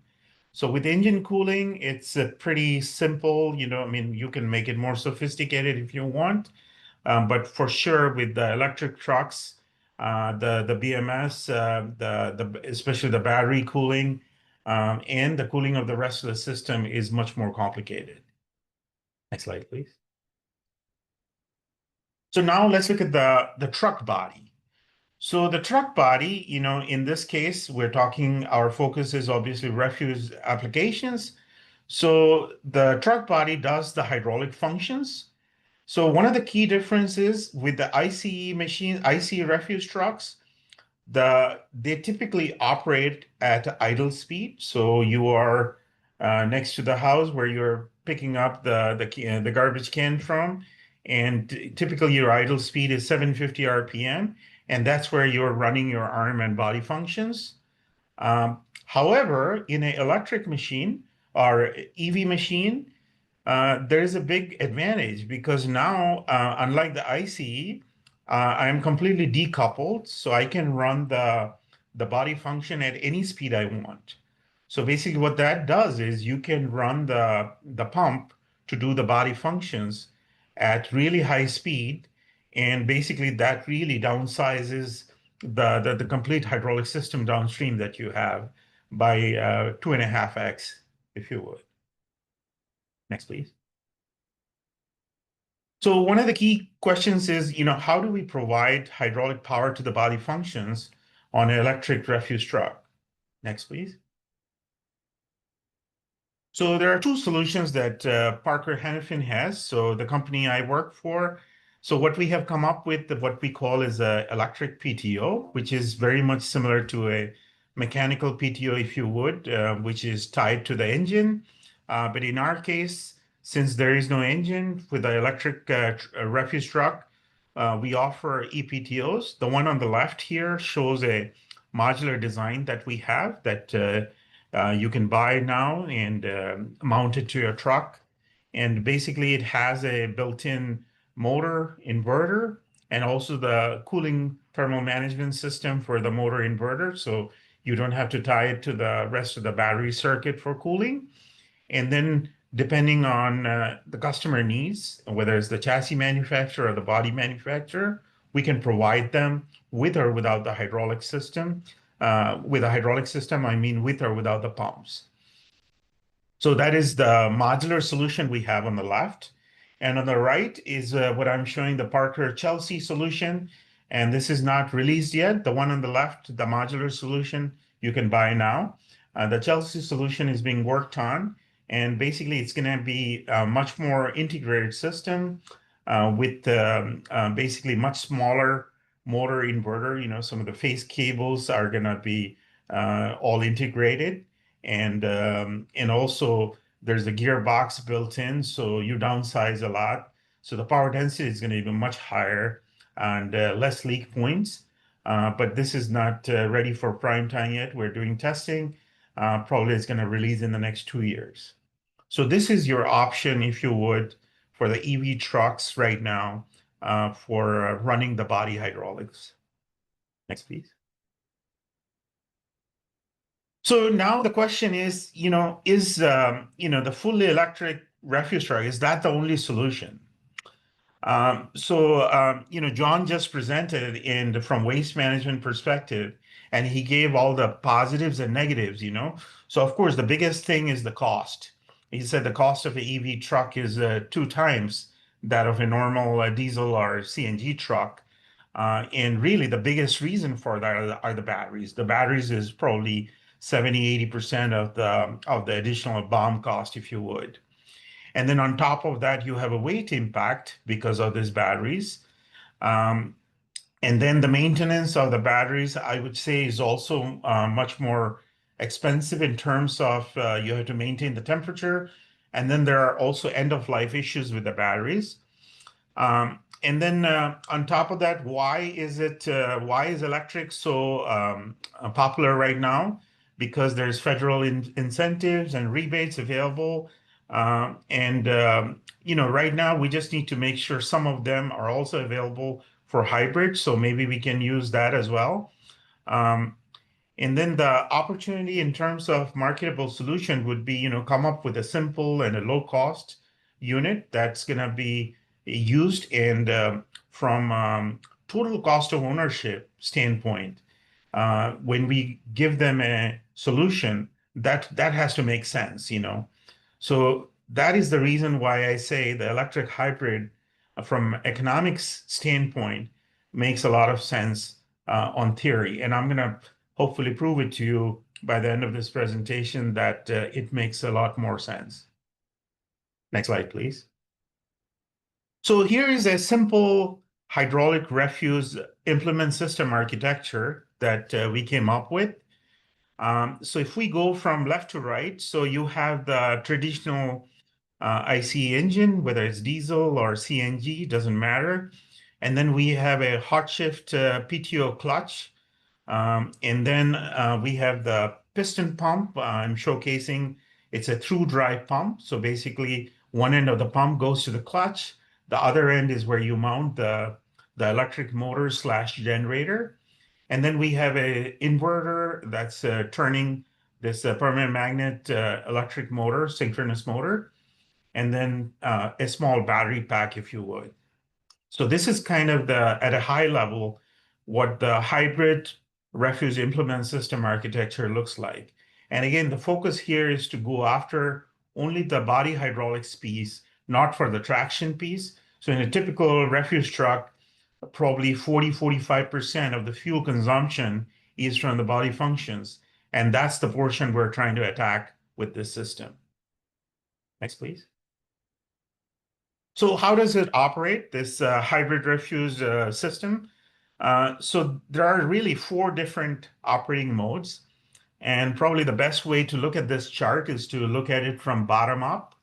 So with engine cooling, it's pretty simple. You can make it more sophisticated if you want. But for sure, with the electric trucks, the BMS, especially the battery cooling, and the cooling of the rest of the system is much more complicated. Next slide, please. So now let's look at the truck body. So the truck body, in this case, our focus is obviously refuse applications. So the truck body does the hydraulic functions. So one of the key differences with the ICE refuse trucks, they typically operate at idle speed. So you are next to the house where you're picking up the garbage can from, and typically your idle speed is 750 RPM. And that's where you're running your arm and body functions. However, in an electric machine or EV machine, there's a big advantage because now, unlike the ICE, I'm completely decoupled, so I can run the body function at any speed I want. So basically what that does is you can run the pump to do the body functions at really high speed. And basically that really downsizes the complete hydraulic system downstream that you have by 2.5x, if you would. Next, please. So one of the key questions is, how do we provide hydraulic power to the body functions on an electric refuse truck? Next, please. So there are two solutions that Parker Hannifin has. So the company I work for. So what we have come up with, what we call is a electric PTO, which is very much similar to a mechanical PTO, if you would, which is tied to the engine. But in our case, since there is no engine with the electric refuse truck, we offer ePTOs. The one on the left here shows a modular design that we have that you can buy now and mount it to your truck. And basically it has a built-in motor, inverter, and also the cooling thermal management system for the motor inverter. So you don't have to tie it to the rest of the battery circuit for cooling. And then depending on the customer needs, whether it's the chassis manufacturer or the body manufacturer, we can provide them with or without the hydraulic system. With a hydraulic system, I mean with or without the pumps. So that is the modular solution we have on the left. And on the right is what I'm showing, the Parker Chelsea solution. And this is not released yet. The one on the left, the modular solution, you can buy now. The Chelsea solution is being worked on. And basically, it's going to be a much more integrated system with basically much smaller motor inverter. You know, some of the phase cables are going to be all integrated. And also there's a gearbox built in, so you downsize a lot. So the power density is going to be much higher and less leak points. But this is not ready for prime time yet. We're doing testing. Probably it's going to release in the next 2 years. So this is your option, if you would, for the EV trucks right now for running the body hydraulics. Next, please. So now the question is, is the fully electric refuse truck, is that the only solution? John just presented from waste management perspective, and he gave all the positives and negatives, So of course, the biggest thing is the cost. He said the cost of an EV truck is 2 times that of a normal diesel or CNG truck. And really the biggest reason for that are the batteries. The batteries is probably 70–80% of the additional BOM cost, if you would. And then on top of that, you have a weight impact because of these batteries. And then the maintenance of the batteries, I would say, is also much more expensive in terms of you have to maintain the temperature. And then there are also end-of-life issues with the batteries. And then on top of that, why is electric so popular right now? Because there's federal incentives and rebates available. Right now we just need to make sure some of them are also available for hybrid. So maybe we can use that as well. And then the opportunity in terms of marketable solution would be, come up with a simple and a low cost unit that's going to be used. And from total cost of ownership standpoint, when we give them a solution, that has to make sense, So that is the reason why I say the electric hybrid, from economics standpoint, makes a lot of sense on theory. And I'm going to hopefully prove it to you by the end of this presentation that it makes a lot more sense. Next slide, please. So here is a simple hydraulic refuse implement system architecture that we came up with. So if we go from left to right, so you have the traditional ICE engine, whether it's diesel or CNG, doesn't matter. And then we have a hot shift PTO clutch. And then we have the piston pump. I'm showcasing, it's a through drive pump. So basically one end of the pump goes to the clutch. The other end is where you mount the electric motor / generator. And then we have an inverter that's turning this permanent magnet electric motor, synchronous motor, and then a small battery pack, if you would. So this is kind of at a high level, what the hybrid refuse implement system architecture looks like. And again, the focus here is to go after only the body hydraulics piece, not for the traction piece. So in a typical refuse truck, probably 40–45% of the fuel consumption is from the body functions. And that's the portion we're trying to attack with this system. Next, please. So how does it operate, this hybrid refuse system? So there are really 4 different operating modes. And probably the best way to look at this chart is to look at it from bottom up.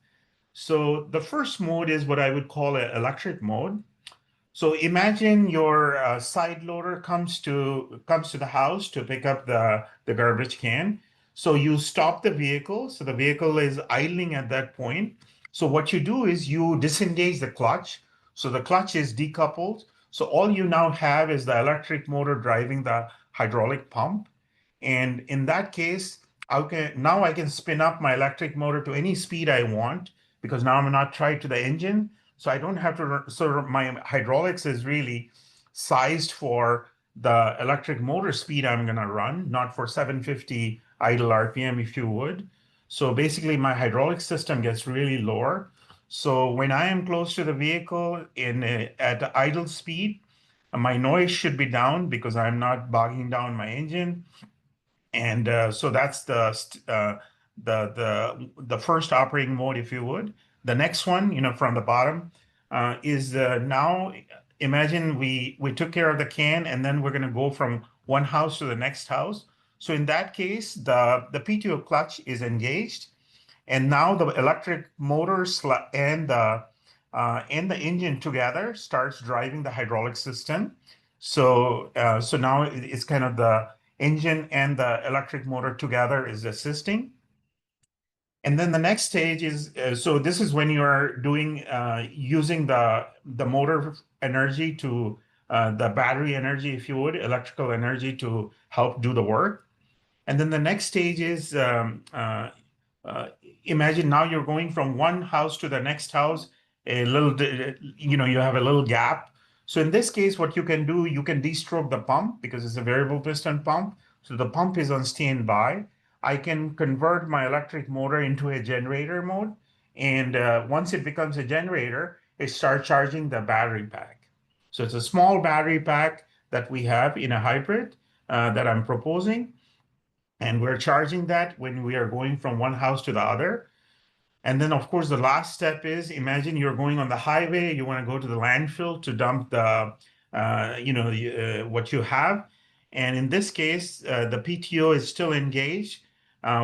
So the first mode is what I would call an electric mode. So imagine your side loader comes to the house to pick up the garbage can. So you stop the vehicle. So the vehicle is idling at that point. So what you do is you disengage the clutch. So the clutch is decoupled. So all you now have is the electric motor driving the hydraulic pump. And in that case, now I can spin up my electric motor to any speed I want, because now I'm not tied to the engine. So I don't have to, so my hydraulics is really sized for the electric motor speed I'm going to run, not for 750 idle RPM, if you would. So basically my hydraulic system gets really lower. So when I am close to the vehicle at idle speed, my noise should be down because I'm not bogging down my engine. And so that's the first operating mode, if you would. The next one, from the bottom, is now imagine we took care of the can, and then we're going to go from one house to the next house. So in that case, the PTO clutch is engaged, and now the electric motor and the engine together starts driving the hydraulic system. So now it's kind of the engine and the electric motor together is assisting. And then the next stage is, so this is when you are doing, using the motor energy to, the battery energy, if you would, electrical energy to help do the work. And then the next stage is, imagine now you're going from one house to the next house, you have a little gap. So in this case, what you can do, you can de-stroke the pump because it's a variable piston pump. So the pump is on standby. I can convert my electric motor into a generator mode. And once it becomes a generator, it starts charging the battery pack. So it's a small battery pack that we have in a hybrid that I'm proposing. And we're charging that when we are going from one house to the other. And then, of course, the last step is, imagine you're going on the highway, you want to go to the landfill to dump the, what you have. And in this case, the PTO is still engaged.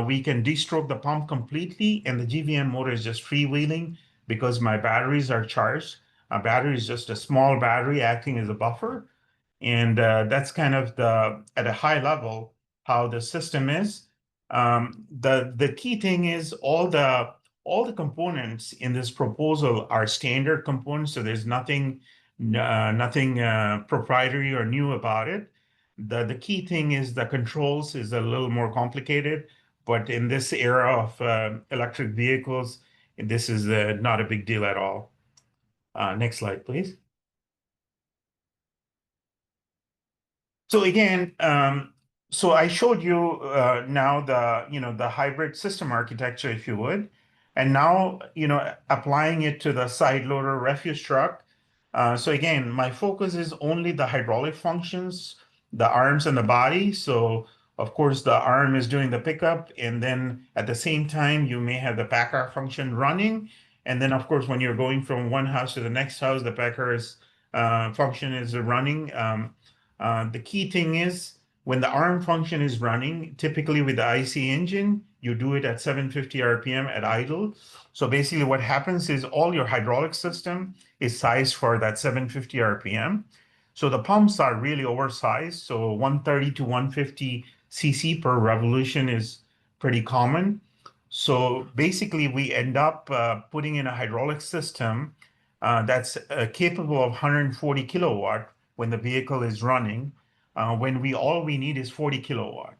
We can de-stroke the pump completely, and the GVM motor is just freewheeling because my batteries are charged. A battery is just a small battery acting as a buffer. And that's kind of at a high level, how the system is. The key thing is all the components in this proposal are standard components, so there's nothing proprietary or new about it. The key thing is the controls is a little more complicated, but in this era of electric vehicles, this is not a big deal at all. Next slide, please. So again, so I showed you now the hybrid system architecture, if you would, and now applying it to the side loader refuse truck. So again, my focus is only the hydraulic functions, the arms and the body. So of course the arm is doing the pickup, and then at the same time you may have the packer function running, and then of course when you're going from one house to the next house, the packer's function is running. The key thing is when the arm function is running, typically with the IC engine, you do it at 750 RPM at idle. So basically what happens is all your hydraulic system is sized for that 750 RPM. So the pumps are really oversized. So 130 to 150 cc per revolution is pretty common. So basically we end up putting in a hydraulic system that's capable of 140 kilowatt when the vehicle is running, when all we need is 40 kilowatt.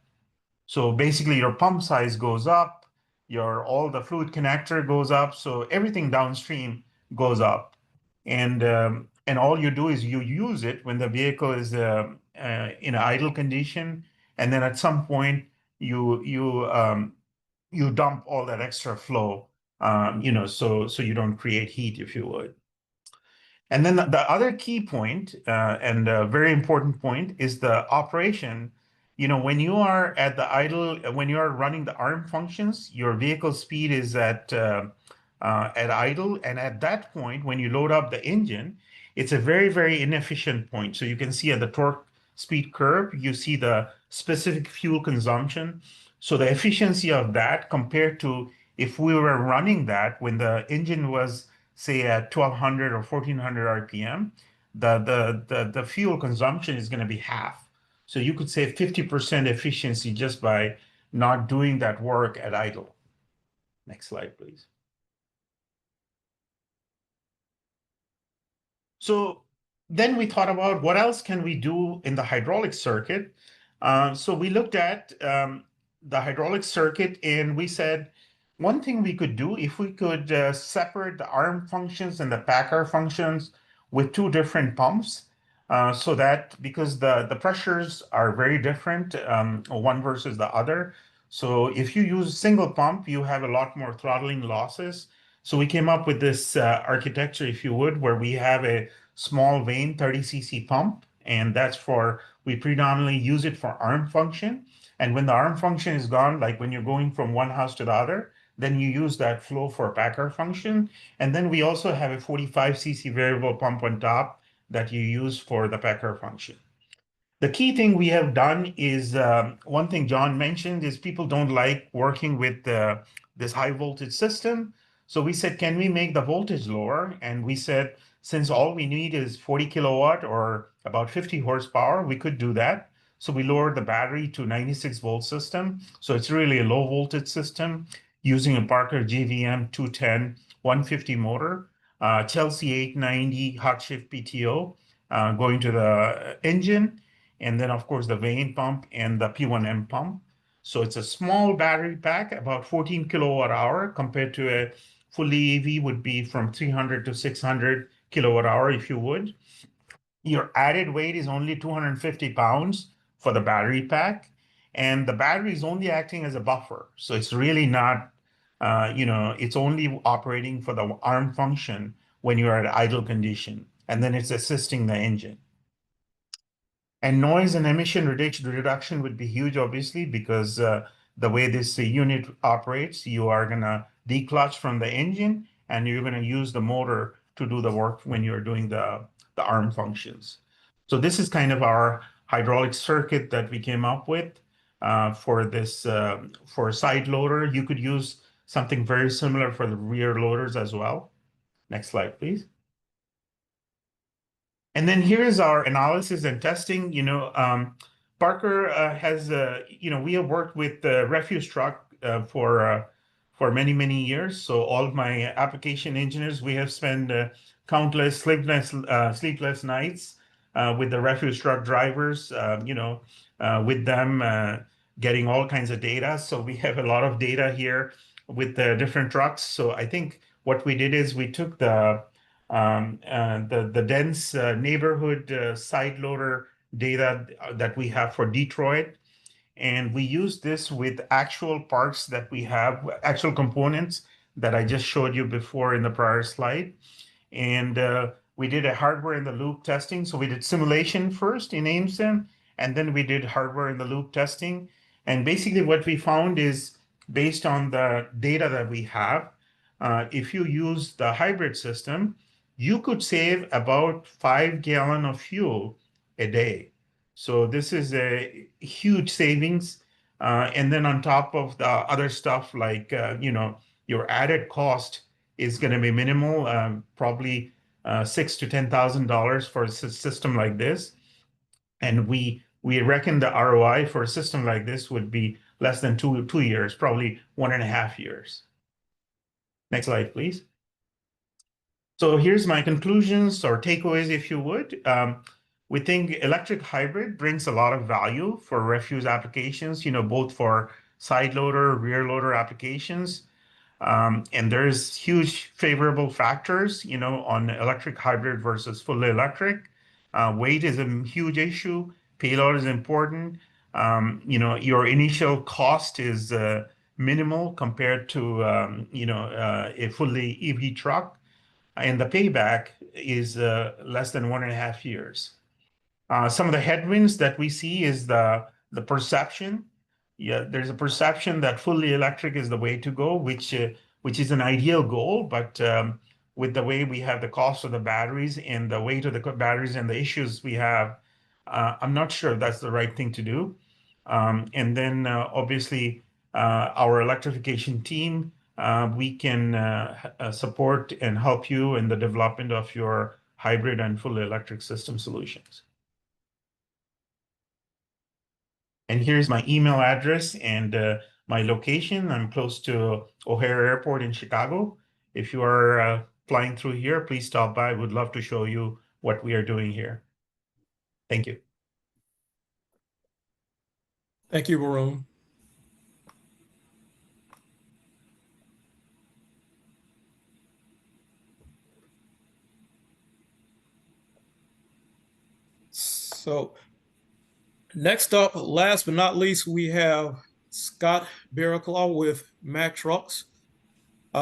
So basically your pump size goes up, all the fluid connector goes up, so everything downstream goes up. And all you do is you use it when the vehicle is in an idle condition, and then at some point you dump all that extra flow, so you don't create heat, if you would. And then the other key point, and a very important point, is the operation. When you are at the idle, when you are running the arm functions, your vehicle speed is at idle. And at that point, when you load up the engine, it's a very, very inefficient point. So you can see at the torque speed curve, you see the specific fuel consumption. So the efficiency of that compared to if we were running that when the engine was, say, at 1200 or 1400 RPM, the fuel consumption is going to be half. So you could save 50% efficiency just by not doing that work at idle. Next slide, please. So then we thought about what else can we do in the hydraulic circuit. So we looked at the hydraulic circuit and we said, one thing we could do if we could separate the arm functions and the packer functions with two different pumps, so that because the pressures are very different, one versus the other. So if you use a single pump, you have a lot more throttling losses. So we came up with this architecture, if you would, where we have a small vane 30 cc pump, and that's for, we predominantly use it for arm function. And when the arm function is gone, like when you're going from one house to the other, then you use that flow for packer function. And then we also have a 45 cc variable pump on top that you use for the packer function. The key thing we have done is, one thing John mentioned is people don't like working with this high voltage system. So we said, can we make the voltage lower? And we said, since all we need is 40 kilowatt or about 50 horsepower, we could do that. So we lowered the battery to 96 volt system. So it's really a low voltage system using a Parker JVM 210 150 motor, Chelsea 890 hot shift PTO going to the engine. And then, of course, the vane pump and the P1M pump. So it's a small battery pack, about 14 kilowatt hour, compared to a fully EV would be from 300 to 600 kilowatt hour, if you would. Your added weight is only 250 pounds for the battery pack. And the battery is only acting as a buffer. So it's really not, it's only operating for the arm function when you're at idle condition. And then it's assisting the engine. And noise and emission reduction would be huge, obviously, because the way this unit operates, you are going to declutch from the engine, and you're going to use the motor to do the work when you're doing the arm functions. So this is kind of our hydraulic circuit that we came up with for this, for a side loader. You could use something very similar for the rear loaders as well. Next slide, please. And then here's our analysis and testing. Parker has, we have worked with the refuse truck for many, many years. So all of my application engineers, we have spent countless sleepless nights with the refuse truck drivers, with them getting all kinds of data. So we have a lot of data here with the different trucks. So I think what we did is we took the dense neighborhood side loader data that we have for Detroit, and we use this with actual parts that we have, actual components that I just showed you before in the prior slide. And we did a hardware in the loop testing. So we did simulation first in AIMSIM, and then we did hardware in the loop testing. And basically what we found is, based on the data that we have, if you use the hybrid system, you could save about 5 gallons of fuel a day. So this is a huge savings. And then on top of the other stuff, like, your added cost is going to be minimal, probably $6,000 to $10,000 for a system like this. And we reckon the ROI for a system like this would be less than 2 years, probably 1.5 years. Next slide, please. So here's my conclusions or takeaways, if you would. We think electric hybrid brings a lot of value for refuse applications, both for side loader, rear loader applications. And there's huge favorable factors, on electric hybrid versus fully electric. Weight is a huge issue. Payload is important. Your initial cost is minimal compared to, a fully EV truck. And the payback is less than 1.5 years. Some of the headwinds that we see is the perception. Yeah, there's a perception that fully electric is the way to go, which is an ideal goal, but with the way we have the cost of the batteries and the weight of the batteries and the issues we have, I'm not sure that's the right thing to do. And then obviously our electrification team, we can support and help you in the development of your hybrid and fully electric system solutions. And here's my email address and my location. I'm close to O'Hare Airport in Chicago. If you are flying through here, please stop by. Would love to show you what we are doing here. Thank you. Thank you, Varun. So next up, last but not least, we have Scott Barraclaw with Mack Trucks.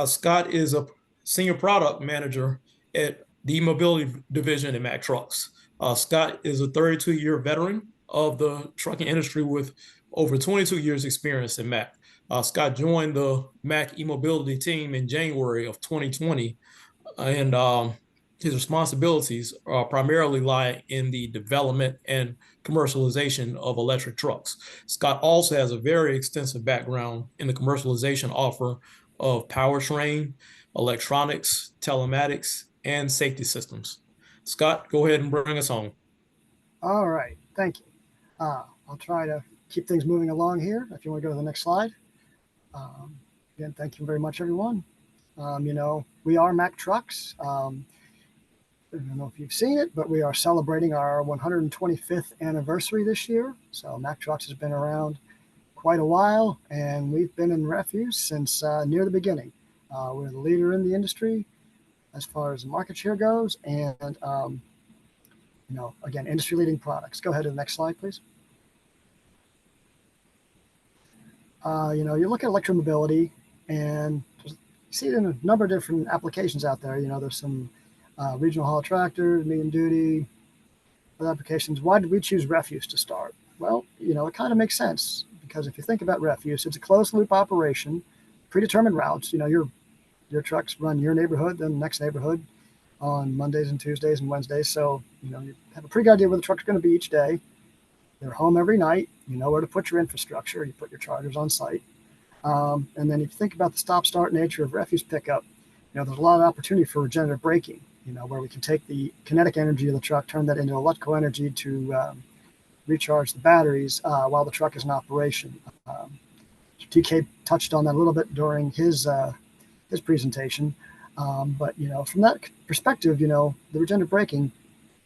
Scott is a senior product manager at the mobility division at Mack Trucks. Scott is a 32-year veteran of the trucking industry with over 22 years experience in Mack. Scott joined the Mack e-mobility team in January of 2020, and his responsibilities primarily lie in the development and commercialization of electric trucks. Scott also has a very extensive background in the commercialization offer of powertrain, electronics, telematics, and safety systems. Scott, go ahead and bring us home. All right, thank you. I'll try to keep things moving along here. If you want to go to the next slide. Again, thank you very much, everyone. We are Mack Trucks. I don't know if you've seen it, but we are celebrating our 125th anniversary this year. So Mack Trucks has been around quite a while, and we've been in refuse since near the beginning. We're the leader in the industry as far as the market share goes, and again, industry-leading products. Go ahead to the next slide, please. You look at electromobility, and you see it in a number of different applications out there. There's some regional haul tractors, medium duty, other applications. Why did we choose refuse to start? Well, it kind of makes sense, because if you think about refuse, it's a closed loop operation, predetermined routes. Your trucks run your neighborhood, then the next neighborhood on Mondays and Tuesdays and Wednesdays. So, you have a pretty good idea where the truck's going to be each day. They're home every night. You know where to put your infrastructure. You put your chargers on site. And then if you think about the stop-start nature of refuse pickup, there's a lot of opportunity for regenerative braking, where we can take the kinetic energy of the truck, turn that into electrical energy to recharge the batteries while the truck is in operation. TK touched on that a little bit during his presentation. But, from that perspective, the regenerative braking,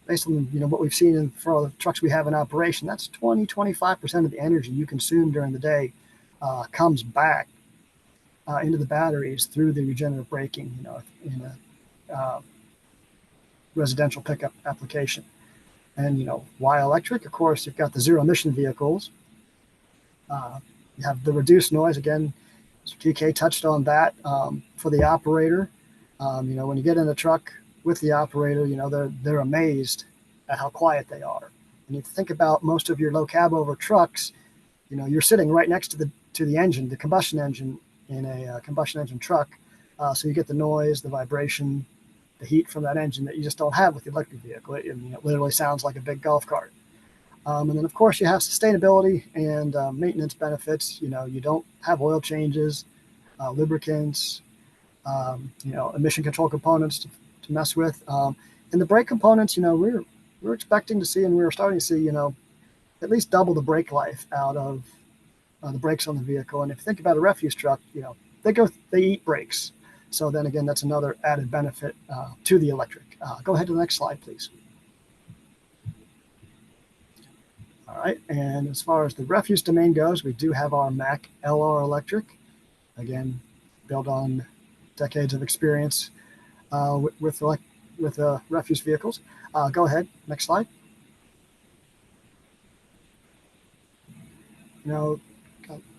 based on what we've seen for all the trucks we have in operation, that's 20-25% of the energy you consume during the day comes back into the batteries through the regenerative braking, in a residential pickup application. And why electric? Of course, you've got the zero emission vehicles. You have the reduced noise. Again, TK touched on that for the operator. When you get in a truck with the operator, they're amazed at how quiet they are. And you think about most of your low cab over trucks, you're sitting right next to the engine, the combustion engine in a combustion engine truck. So you get the noise, the vibration, the heat from that engine that you just don't have with the electric vehicle. It literally sounds like a big golf cart. And then, of course, you have sustainability and maintenance benefits. You don't have oil changes, lubricants, emission control components to mess with. And the brake components, we're expecting to see, and we're starting to see, at least double the brake life out of the brakes on the vehicle. And if you think about a refuse truck, they eat brakes. So then again, that's another added benefit to the electric. Go ahead to the next slide, please. All right, and as far as the refuse domain goes, we do have our Mack LR Electric. Again, built on decades of experience with refuse vehicles. Go ahead, next slide. Got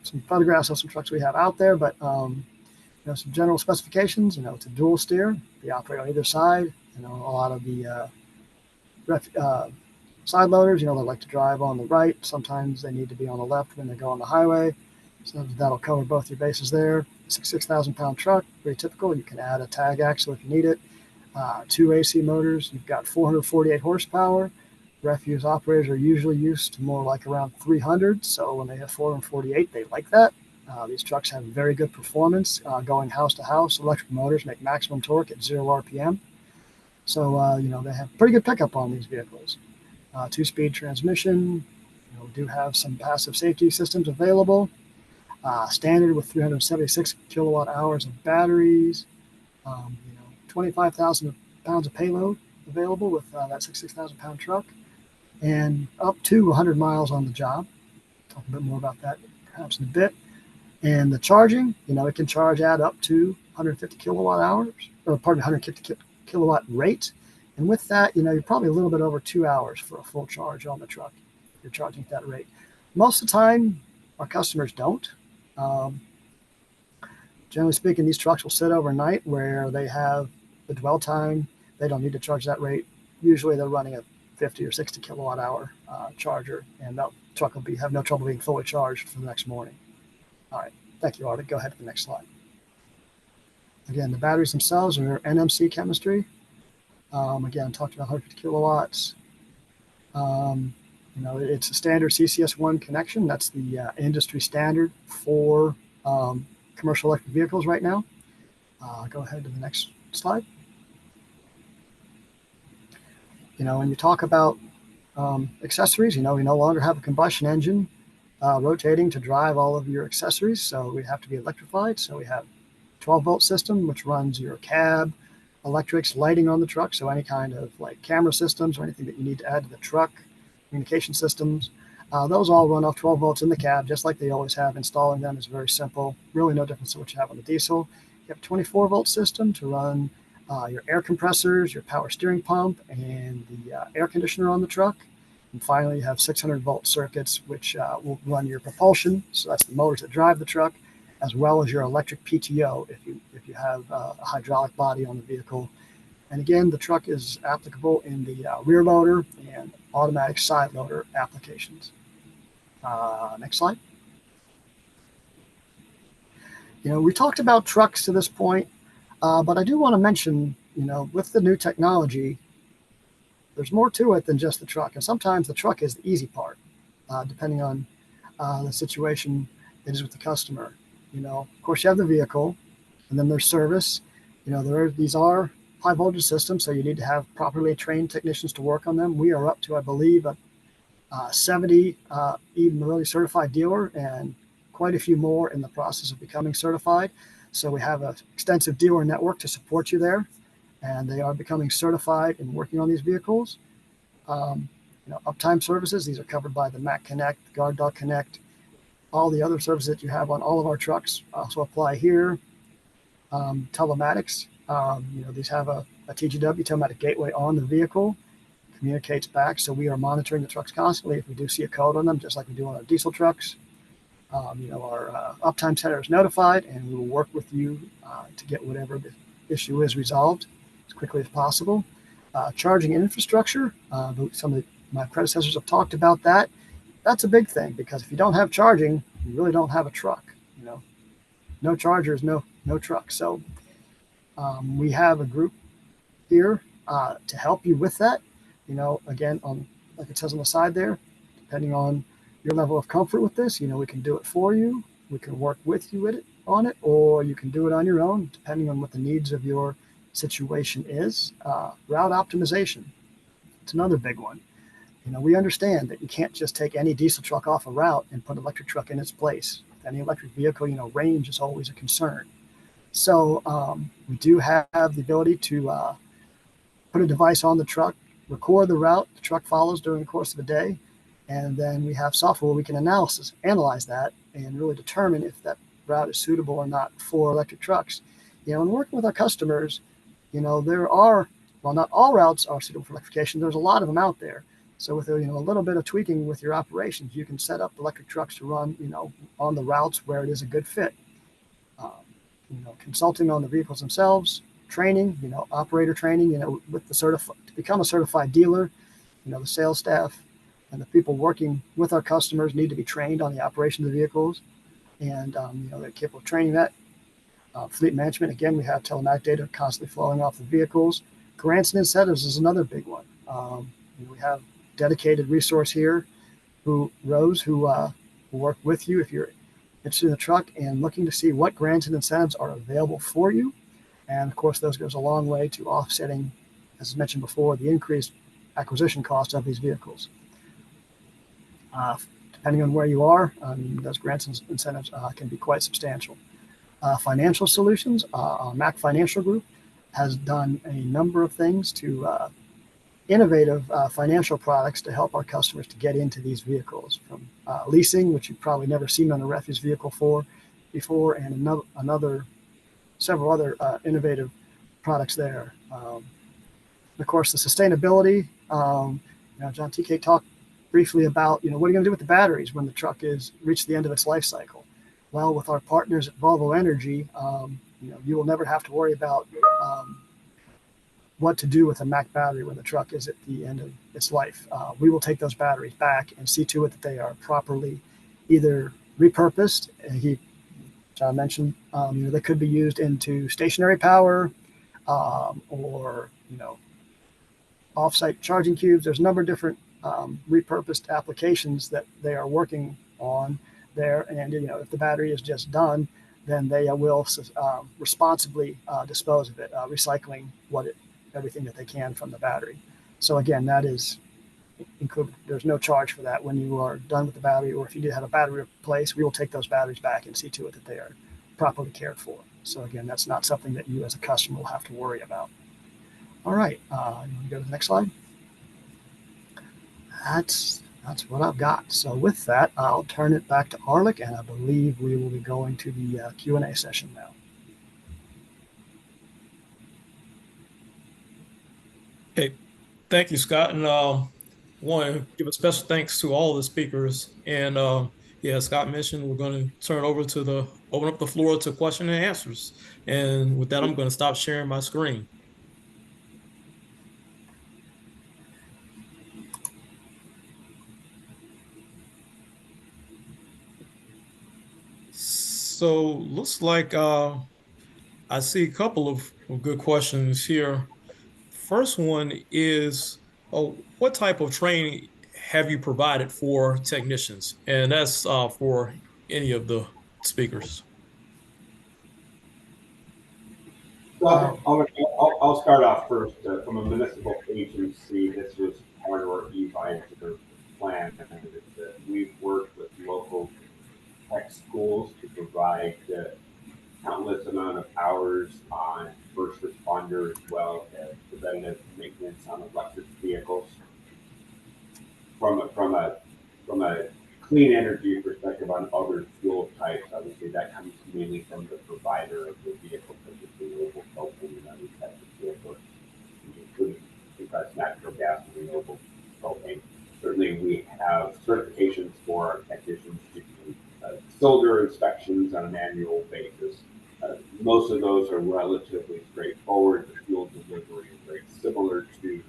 some photographs of some trucks we have out there, but some general specifications. It's a dual steer, the operator on either side. A lot of the side loaders, they like to drive on the right. Sometimes they need to be on the left when they go on the highway. So that'll cover both your bases there. It's a 6,000-pound truck, very typical. You can add a tag axle if you need it. 2 AC motors. You've got 448 horsepower. Refuse operators are usually used to more like around 300. So when they have 448, they like that. These trucks have very good performance going house to house. Electric motors make maximum torque at 0 RPM. So, they have pretty good pickup on these vehicles. 2-speed transmission. Do have some passive safety systems available. Standard with 376 kilowatt hours of batteries. 25,000 pounds of payload. available with that 66,000 pound truck, and up to 100 miles on the job. Talk a bit more about that perhaps in a bit. And the charging, it can charge at up to 150 kilowatt hours, or pardon me, 150 kilowatt rate. And with that, you're probably a little bit over 2 hours for a full charge on the truck if you're charging at that rate. Most of the time, our customers don't. Generally speaking, these trucks will sit overnight where they have the dwell time. They don't need to charge that rate. Usually they're running a 50 or 60 kilowatt hour charger, and that truck will have no trouble being fully charged for the next morning. All right, thank you, Arctic. Go ahead to the next slide. Again, the batteries themselves are NMC chemistry. Again, talked about 150 kilowatts. It's a standard CCS1 connection. That's the industry standard for commercial electric vehicles right now. Go ahead to the next slide. When you talk about accessories, we no longer have a combustion engine rotating to drive all of your accessories. So we have to be electrified. So we have 12-volt system, which runs your cab, electrics, lighting on the truck. So any kind of like camera systems or anything that you need to add to the truck, communication systems, those all run off 12 volts in the cab, just like they always have. Installing them is very simple, really no difference to what you have on the diesel. You have a 24-volt system to run your air compressors, your power steering pump, and the air conditioner on the truck. And finally, you have 600-volt circuits, which will run your propulsion. So that's the motors that drive the truck, as well as your electric PTO if you have a hydraulic body on the vehicle. And again, the truck is applicable in the rear loader and automatic side loader applications. Next slide. We talked about trucks to this point, but I do want to mention, with the new technology, there's more to it than just the truck. And sometimes the truck is the easy part, depending on the situation it is with the customer. Of course, you have the vehicle, and then there's service. These are high voltage systems, so you need to have properly trained technicians to work on them. We are up to, I believe, 70 even really certified dealer, and quite a few more in the process of becoming certified. So we have an extensive dealer network to support you there, and they are becoming certified and working on these vehicles. Uptime services, these are covered by the Mac Connect, the Guard Dog Connect, all the other services that you have on all of our trucks also apply here. Telematics, these have a TGW, telematic gateway on the vehicle, communicates back. So we are monitoring the trucks constantly. If we do see a code on them, just like we do on our diesel trucks, our uptime center is notified, and we will work with you to get whatever the issue is resolved as quickly as possible. Charging infrastructure, some of my predecessors have talked about that. That's a big thing, because if you don't have charging, you really don't have a truck. No chargers, no truck. So we have a group here to help you with that. Again, like it says on the side there, depending on your level of comfort with this, we can do it for you. We can work with you on it, or you can do it on your own, depending on what the needs of your situation is. Route optimization, it's another big one. We understand that you can't just take any diesel truck off a route and put an electric truck in its place. With any electric vehicle, range is always a concern. So we do have the ability to put a device on the truck, record the route the truck follows during the course of the day, and then we have software where we can analyze that and really determine if that route is suitable or not for electric trucks. And working with our customers, there are, well, not all routes are suitable for electrification. There's a lot of them out there. So with a little bit of tweaking with your operations, you can set up electric trucks to run, on the routes where it is a good fit. Consulting on the vehicles themselves, training, operator training, with to become a certified dealer, the sales staff and the people working with our customers need to be trained on the operation of the vehicles, and they're capable of training that. Fleet management, again, we have telematic data constantly flowing off the vehicles. Grants and incentives is another big one. We have dedicated resource here who will work with you if you're interested in the truck and looking to see what grants and incentives are available for you. And of course, those goes a long way to offsetting, as mentioned before, the increased acquisition cost of these vehicles. Depending on where you are, those grants and incentives can be quite substantial. Financial solutions, our Mac Financial Group has done a number of things to innovative financial products to help our customers to get into these vehicles, from leasing, which you've probably never seen on a refuse vehicle before, and several other innovative products there. Of course, the sustainability. John TK talked briefly about, what are you going to do with the batteries when the truck is reached the end of its life cycle? Well, with our partners at Volvo Energy, you will never have to worry about what to do with a Mack battery when the truck is at the end of its life. We will take those batteries back and see to it that they are properly either repurposed. John mentioned, they could be used into stationary power, or off-site charging cubes. There's a number of different repurposed applications that they are working on there. And if the battery is just done, then they will responsibly dispose of it, recycling everything that they can from the battery. So again, that is included. There's no charge for that when you are done with the battery, or if you did have a battery replaced, we will take those batteries back and see to it that they are properly cared for. So again, that's not something that you as a customer will have to worry about. All right, you want to go to the next slide? That's what I've got. So with that, I'll turn it back to Arlick, and I believe we will be going to the Q&A session now. Okay, thank you, Scott. And want to give a special thanks to all the speakers. And Scott mentioned we're going to open up the floor to question and answers. And with that, I'm going to stop sharing my screen. So looks like I see a couple of good questions here. First one is, what type of training have you provided for technicians? And that's for any of the speakers. Well, I'll start off first. From a municipal agency, this was part of our e-bicycle plan. We've worked with local tech schools to provide countless amount of hours on first responder, as well as preventative maintenance on electric vehicles. From a clean energy perspective on other fuel types, obviously that comes mainly from the provider of the vehicle, such as renewable propane and other types of vehicles, including compressed natural gas and renewable propane. Certainly, we have certifications for our technicians to do cylinder inspections on an annual basis. Most of those are relatively straightforward. The fuel delivery is very similar to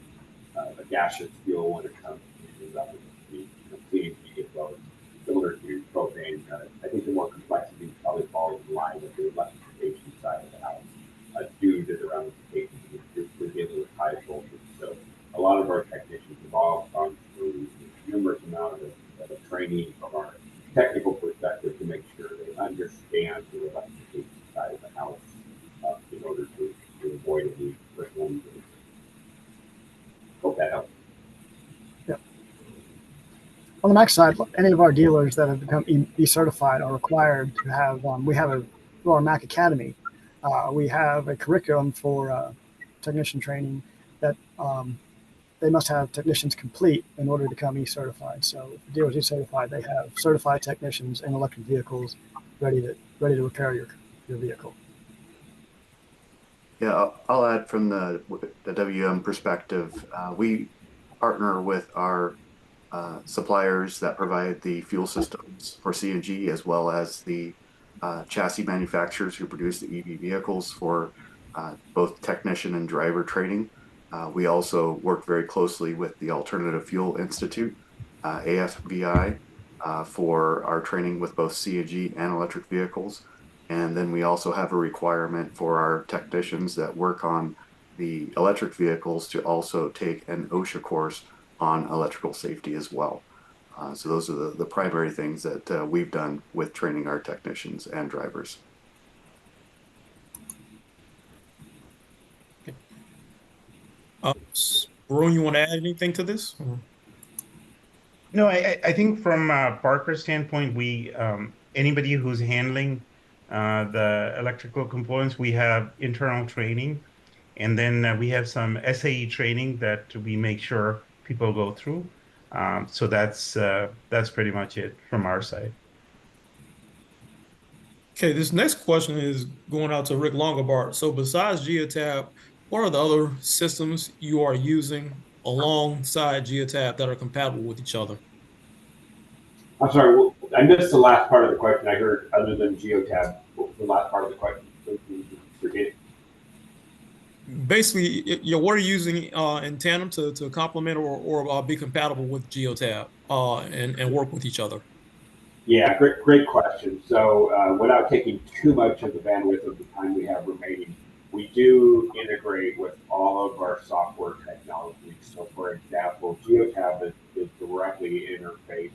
a gaseous fuel when it comes to clean vehicles, similar to propane. I think the more complexity probably falls in line with the electrification side of the house, due to the ramifications we're dealing with high voltage. So a lot of our technicians have all gone through numerous amount of training from our technical perspective to make sure they understand the electrification side of the house in order to avoid any personal injuries. Hope that helps. On the Mack side, any of our dealers that have become E-certified are required to have, through our Mack Academy, we have a curriculum for technician training that they must have technicians complete in order to become E-certified. So if the dealer is E-certified, they have certified technicians in electric vehicles ready to repair your vehicle. Yeah, I'll add from the WM perspective. We partner with our suppliers that provide the fuel systems for CNG, as well as the chassis manufacturers who produce the EV vehicles for both technician and driver training. We also work very closely with the Alternative Fuel Institute, AFVI, for our training with both CNG and electric vehicles. And then we also have a requirement for our technicians that work on the electric vehicles to also take an OSHA course on electrical safety as well. So those are the primary things that we've done with training our technicians and drivers. Varun, you want to add anything to this? No, I think from Parker's standpoint, we anybody who's handling the electrical components, we have internal training. And then we have some SAE training that we make sure people go through. So that's pretty much it from our side. Okay, this next question is going out to Rick Longabart. So besides Geotab, what are the other systems you are using alongside Geotab that are compatible with each other? I'm sorry, well, I missed the last part of the question. I heard other than Geotab, the last part of the question. Repeat it. Basically, what are you using in tandem to complement or be compatible with Geotab and work with each other? Yeah, great question. So without taking too much of the bandwidth of the time we have remaining, we do integrate with all of our software technologies. So for example, Geotab is directly interfaced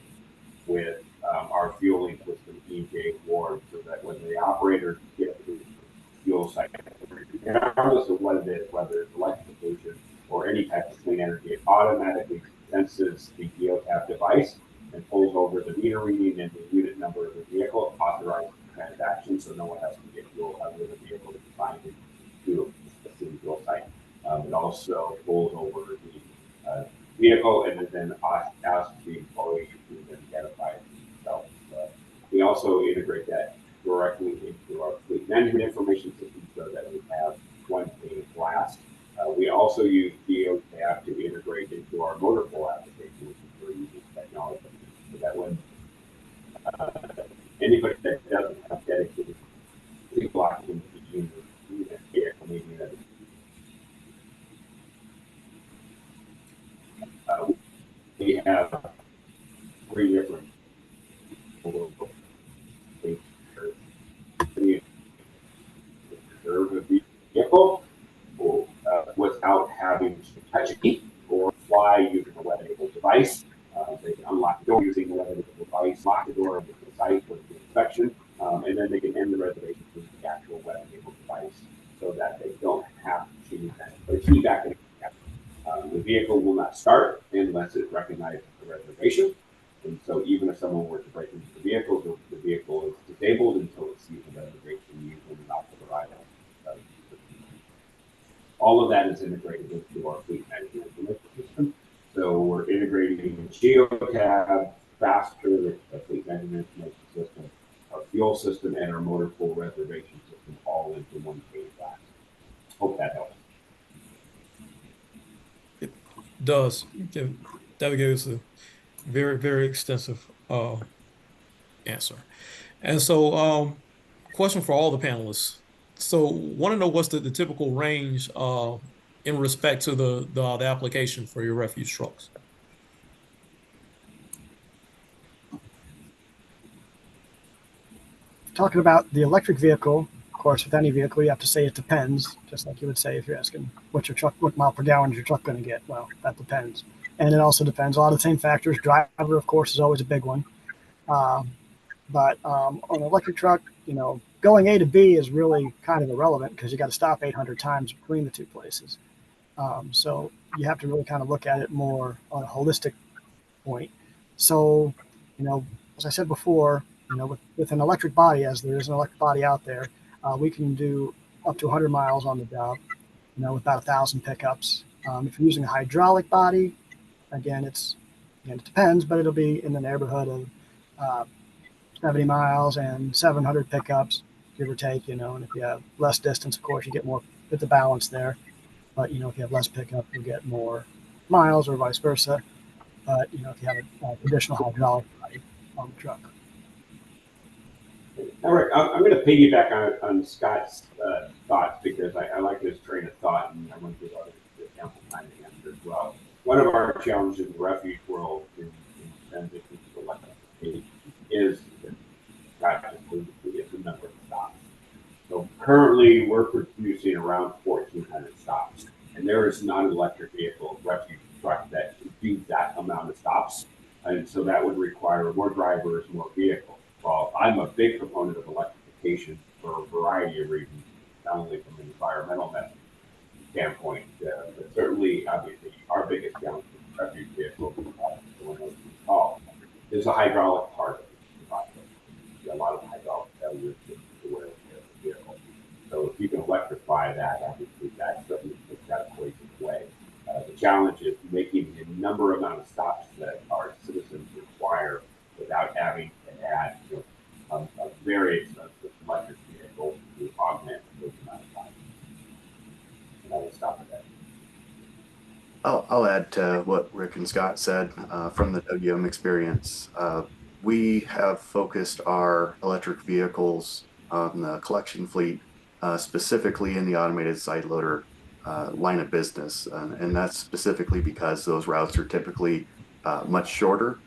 with our fueling system, EJ Ward, so that when the operators get to the fuel site, regardless of what it is, whether it's electrification or any type of clean energy, it automatically senses the Geotab device and pulls over the meter reading and the unit number of the vehicle, authorizes the transaction, so no one has to get fuel out of the vehicle to find it to a city fuel site. It also pulls over the vehicle and then asks the employee to identify themselves. We also integrate that directly into our fleet management information system so that we have one pane of glass. We also use Geotab to integrate into our motor pool application, which is very unique technology. So that when anybody that doesn't have dedicated fleet blocking unit, we have 3 different reserve a vehicle without having to touch a key or fly using a web-enabled device. They can unlock the door using the web-enabled device, lock the door of the site with the inspection, and then they can end the reservation with the actual web-enabled device so that they don't have to put a key back in the the vehicle will not start unless it recognizes the reservation. And so even if someone were to break into the vehicle is disabled until it sees the reservation usually not to provide it. All of that is integrated into our fleet management information system. So we're integrating Geotab, Faster, the fleet management information system, our fuel system, and our motor pool reservation system all into one pane of glass. Hope that helps. Does. That gives us a very, very extensive answer. And so, question for all the panelists. So, want to know what's the typical range in respect to the application for your refuse trucks? Talking about the electric vehicle, of course, with any vehicle, you have to say it depends, just like you would say if you're asking what mile per gallon is your truck going to get. Well, that depends. And it also depends. A lot of the same factors. Driver, of course, is always a big one. But on an electric truck, going A to B is really kind of irrelevant because you got to stop 800 times between the two places. So you have to really kind of look at it more on a holistic point. So, as I said before, with an electric body, as there is an electric body out there, we can do up to 100 miles on the job, with about 1,000 pickups. If you're using a hydraulic body, again, it depends, but it'll be in the neighborhood of 70 miles and 700 pickups, give or take, and if you have less distance, of course, you get more with the balance there. But, if you have less pickup, you get more miles or vice versa. But, if you have a traditional hydraulic body on the truck. All right, I'm going to piggyback on Scott's thoughts because I like his train of thought, and I want to give others ample time to answer as well. One of our challenges in the refuge world in transition to electrification is the number of stops. So currently, we're producing around 1,400 stops, and there is not an electric vehicle refuse truck that can do that amount of stops, and so that would require more drivers, more vehicles. Well, I'm a big proponent of electrification for a variety of reasons, not only from an environmental standpoint, but certainly, obviously, our biggest challenge with refuse vehicles, is the hydraulic part of the process. A lot of hydraulic failures to wear the vehicle. So if you can electrify that, obviously, that certainly challenge is making the amount of stops that our citizens require without having to add a very expensive electric vehicle to augment those amount of time. And I will stop at that. I'll add to what Rick and Scott said from the WM experience. We have focused our electric vehicles on the collection fleet, specifically in the automated side loader line of business. And that's specifically because those routes are typically much shorter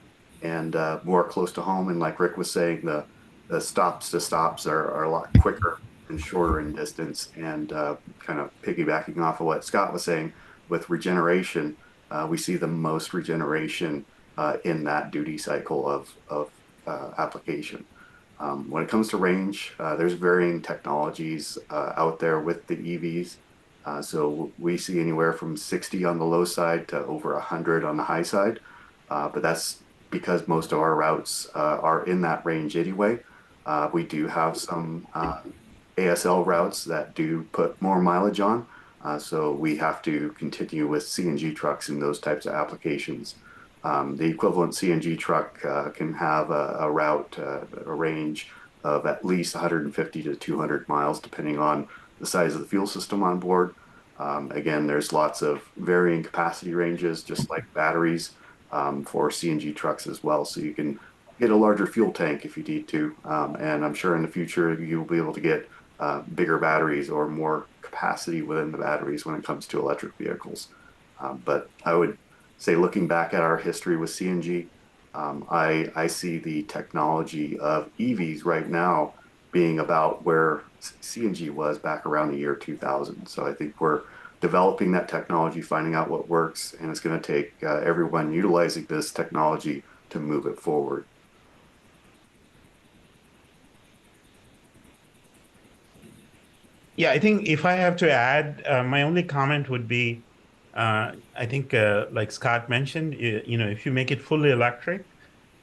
and more close to home. And like Rick was saying, the stops to stops are a lot quicker and shorter in distance. And kind of piggybacking off of what Scott was saying, with regeneration, we see the most regeneration in that duty cycle of application. When it comes to range, there's varying technologies out there with the EVs. So we see anywhere from 60 on the low side to over 100 on the high side. But that's because most of our routes are in that range anyway. We do have some ASL routes that do put more mileage on. So we have to continue with CNG trucks in those types of applications. The equivalent CNG truck can have a route, a range of at least 150 to 200 miles, depending on the size of the fuel system on board. Again, there's lots of varying capacity ranges, just like batteries for CNG trucks as well. So you can get a larger fuel tank if you need to. And I'm sure in the future, you'll be able to get bigger batteries or more capacity within the batteries when it comes to electric vehicles. But I would say, looking back at our history with CNG, I see the technology of EVs right now being about where CNG was back around the year 2000. So I think we're developing that technology, finding out what works, and it's going to take everyone utilizing this technology to move it forward. Yeah, I think if I have to add, my only comment would be, I think like Scott mentioned, if you make it fully electric,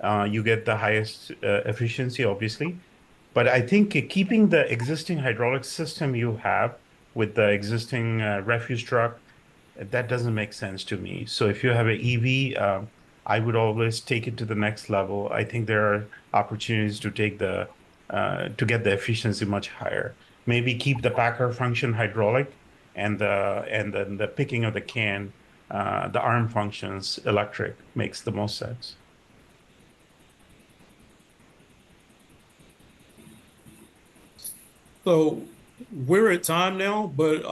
you get the highest efficiency, obviously. But I think keeping the existing hydraulic system you have with the existing refuse truck, that doesn't make sense to me. So if you have an EV, I would always take it to the next level. I think there are opportunities to take to get the efficiency much higher. Maybe keep the packer function hydraulic, and then the picking of the can, the arm functions electric makes the most sense. So we're at time now, but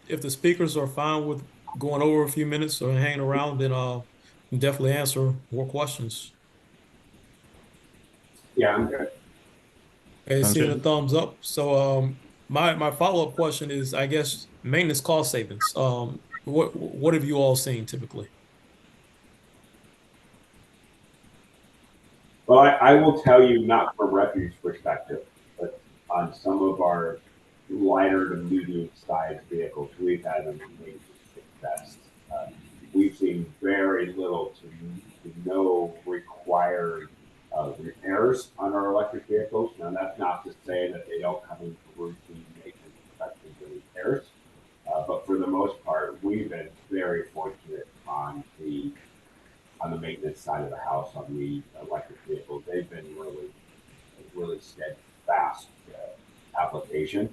if the speakers are fine with going over a few minutes or hanging around, then I'll definitely answer more questions. Yeah, I'm good. Okay, Sounds seeing good. a thumbs up. So my follow-up question is, I guess, maintenance cost savings. What have you all seen typically? Well, I will tell you, not from refuse perspective, but on some of our lighter to medium-sized vehicles, we've had an amazing success. We've seen very little to no required repairs on our electric vehicles. Now, that's not to say that they don't come in for routine maintenance, inspections, and repairs, but for the most part, we've been very fortunate on the maintenance side of the house on the electric vehicles. They've been really steadfast application.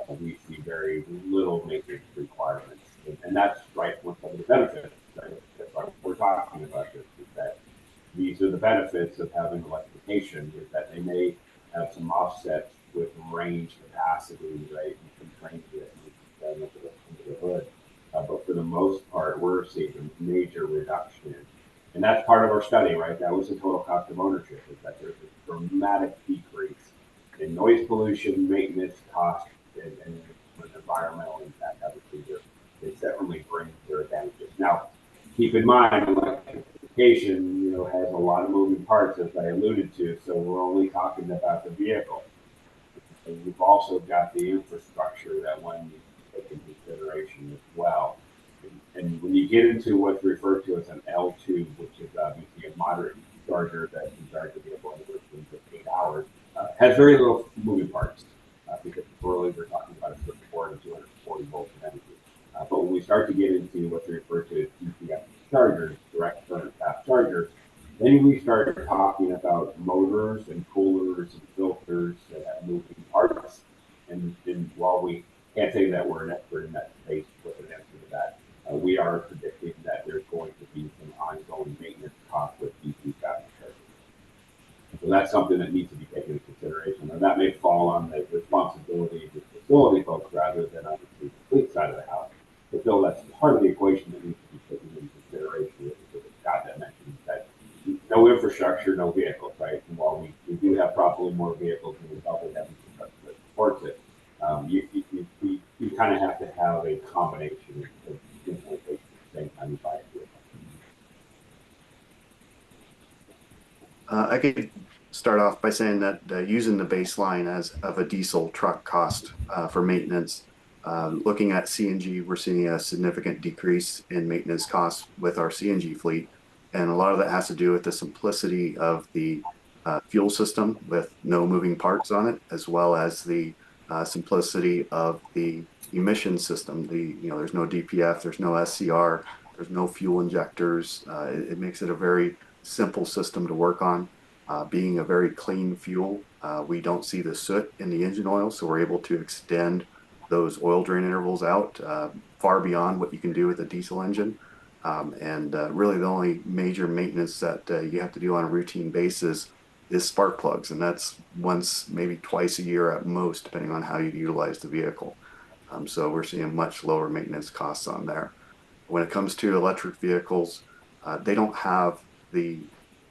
We see very little maintenance requirements, and that's right one of the benefits. Right? That's why we're talking about this, is that these are the benefits of having electrification, is that they may have some offsets with range capacity, right? You can range it into the hood. But for the most part, we're seeing a major reduction. And that's part of our study, right? That was the total cost of ownership, is that there's a dramatic decrease in noise pollution, maintenance cost, and environmental impact. Obviously, they certainly bring their advantages. Now, keep in mind, electrification, has a lot of moving parts, as I alluded to. So we're only talking about the vehicle. And we've also got the infrastructure that one needs to take into consideration as well. And when you get into what's referred to as an L2, which is obviously a moderate charger that can charge the vehicle anywhere between 8 hours, has very little moving parts because earlier we're talking about a 4 and 240 volts of energy. But when we start start to get into what's referred to as DCF chargers, direct current fast chargers, then we start talking about motors and coolers and filters that have moving parts. And while we can't say that we're an expert in that space with an answer to that, we are predicting that there's going to be some ongoing maintenance costs with DC fast chargers. So that's something that needs to be taken into consideration. And that may fall on the responsibility of the facility folks rather than on the fleet side of the house. But still, that's part of the equation that needs to be taken into consideration. As Scott had mentioned, that no infrastructure, no vehicles, right? And while we do have probably more vehicles than we probably have infrastructure that supports it, you kind of have to have a combination of implementation at the same time you buy a vehicle. I could start off by saying that using the baseline as of a diesel truck cost for maintenance, looking at CNG, we're seeing a significant decrease in maintenance costs with our CNG fleet. And a lot of that has to do with the simplicity of the fuel system with no moving parts on it, as well as the simplicity of the emission system. There's no DPF, there's no SCR, there's no fuel injectors. It makes it a very simple system to work on. Being a very clean fuel, we don't see the soot in the engine oil, so we're able to extend those oil drain intervals out far beyond what you can do with a diesel engine. Really the only major maintenance that you have to do on a routine basis is spark plugs, and that's once, maybe twice a year at most, depending on how you utilize the vehicle. So we're seeing much lower maintenance costs on there. When it comes to electric vehicles, they don't have the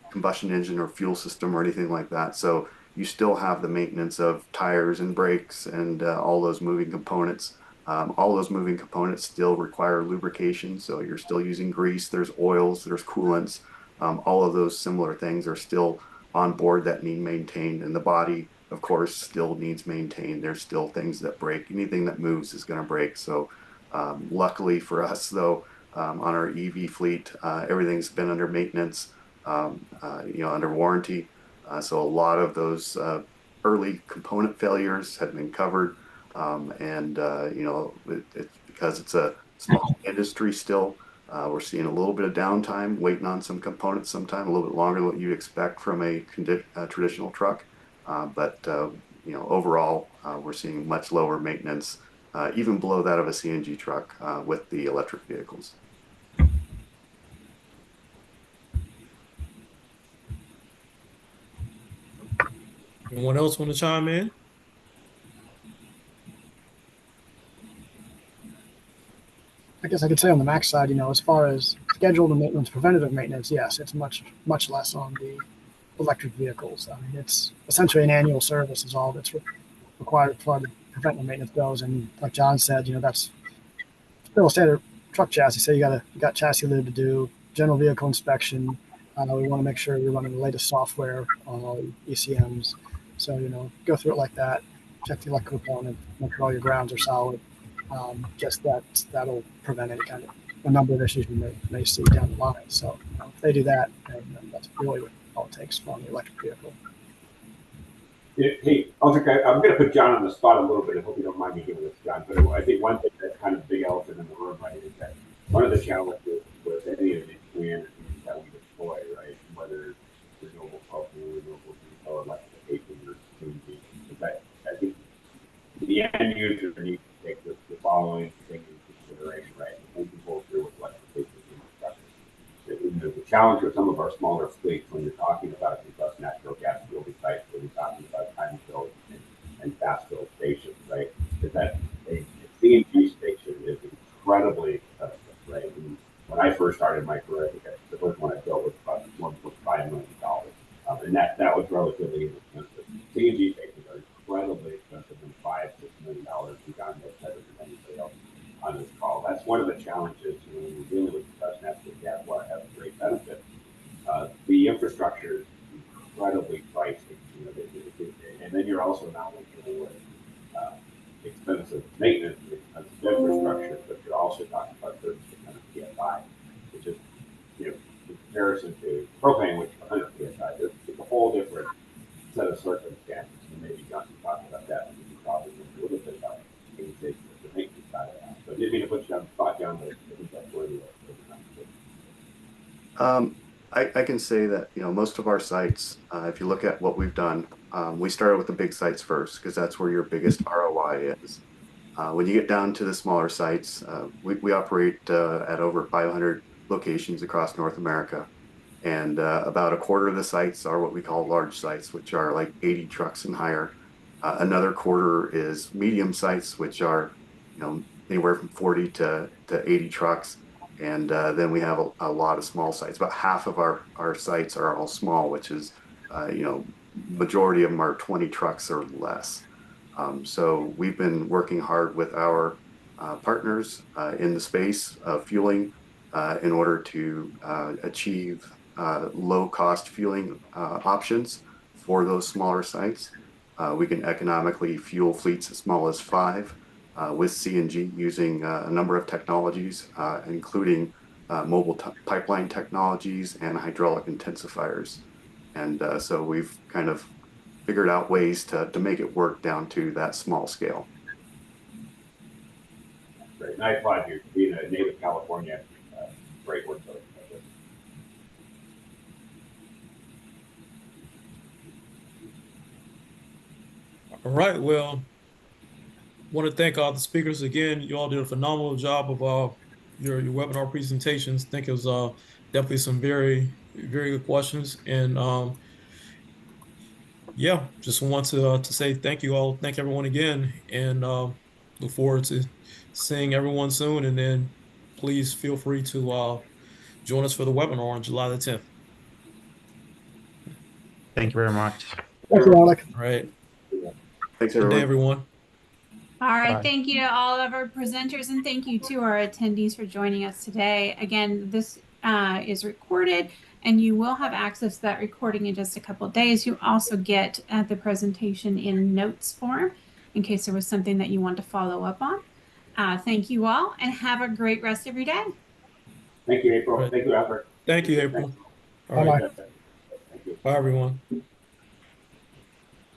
combustion engine or fuel system or anything like that. So you still have the maintenance of tires and brakes and all those moving components. All those moving components still require lubrication. So you're still using grease, there's oils, there's coolants. All of those similar things are still on board that need maintained. And the body, of course, still needs maintained. There's still things that break. Anything that moves is going to break. So luckily for us, though, on our EV fleet, everything's been under maintenance, under warranty. So a lot of those early component failures have been covered. It's because it's a small industry still. We're seeing a little bit of downtime, waiting on some components sometime, a little bit longer than what you'd expect from a traditional truck. Overall, we're seeing much lower maintenance, even below that of a CNG truck with the electric vehicles. Anyone else want to chime in? I guess I could say on the Max side, as far as scheduled maintenance, preventative maintenance, yes, it's much less on the electric vehicles. I mean, it's essentially an annual service is all that's required as far as preventative maintenance goes. And like John said, that's still a standard truck chassis. So you got chassis lid to do, general vehicle inspection. We want to make sure you're running the latest software on all ECMs. So, go through it like that, check the electrical component, make sure all your grounds are solid. Just that'll prevent any kind of a number of issues you may see down the line. So if they do that, then that's really all it takes from the electric vehicle. Hey, I'm going to put John on the spot a little bit. I hope you don't mind me doing this, John. But I think one thing that's kind of big elephant in the room, right, is that one of the challenges with any of these clean energies that we deploy, right, whether it's renewable power, renewable diesel, electrification, or CNG, is that I think the end user needs to take the following thing into consideration, right? We can go through with electrification infrastructure. The challenge with some of our smaller fleets when you're talking about compressed natural gas fueling sites, when you're talking about time fill and fast fill stations, right, is that a CNG station is incredibly expensive, right? And when I first started my career, I think the first one I built was about $1.5 million. And that was relatively inexpensive. CNG stations are incredibly expensive, and $5-6 million. And John knows better than anybody else on this call. That's one of the challenges when you're dealing with compressed natural gas. While it has great benefits, the infrastructure is incredibly pricey. And then you're also not only dealing with expensive maintenance, expensive infrastructure, but you're also talking about 30% of PSI, which is, in comparison to propane, which is 100 PSI. It's a whole different set of circumstances. And maybe John can talk about that, and we can probably a little bit about the maintenance side of that. But didn't mean to put you on the spot, John. around those. I think that's where we are. I can say that, most of our sites, if you look at what we've done, we started with the big sites first because that's where your biggest ROI is. When you get down to the smaller sites, we operate at over 500 locations across North America. And about a quarter of the sites are what we call large sites, which are like 80 trucks and higher. Another quarter is medium sites, which are, anywhere from 40 to 80 trucks. And then we have a lot of small sites. About half of our sites are all small, which is, majority of them are 20 trucks or less. So we've been working hard with our partners in the space of fueling in order to achieve low-cost fueling options for those smaller sites. We can economically fuel fleets as small as 5 with CNG using a number of technologies, including mobile pipeline technologies and hydraulic intensifiers. And so we've kind of figured out ways to make it work down to that small scale. Great. And I applaud you being a native California. Great work. All right. Well, want to thank all the speakers again. You all did a phenomenal job of your webinar presentations. I think it was definitely some very, very good questions. And yeah, just want to say thank you all. Thank everyone again, and look forward to seeing everyone soon. And then please feel free to join us for the webinar on July the 10th. Thank you very much. Thank you, Alec. All right. Thanks, Good day, everyone. everyone. All right, Bye. thank you to all of our presenters, and thank you to our attendees for joining us today. Again, this is recorded, and you will have access to that recording in just a couple of days. You also get the presentation in notes form in case there was something that you want to follow up on. Thank you all, and have a great rest of your day. Thank you, April. Right. Thank you, Albert. Thank you, April. All right. Bye-bye. Thank you. Bye, everyone.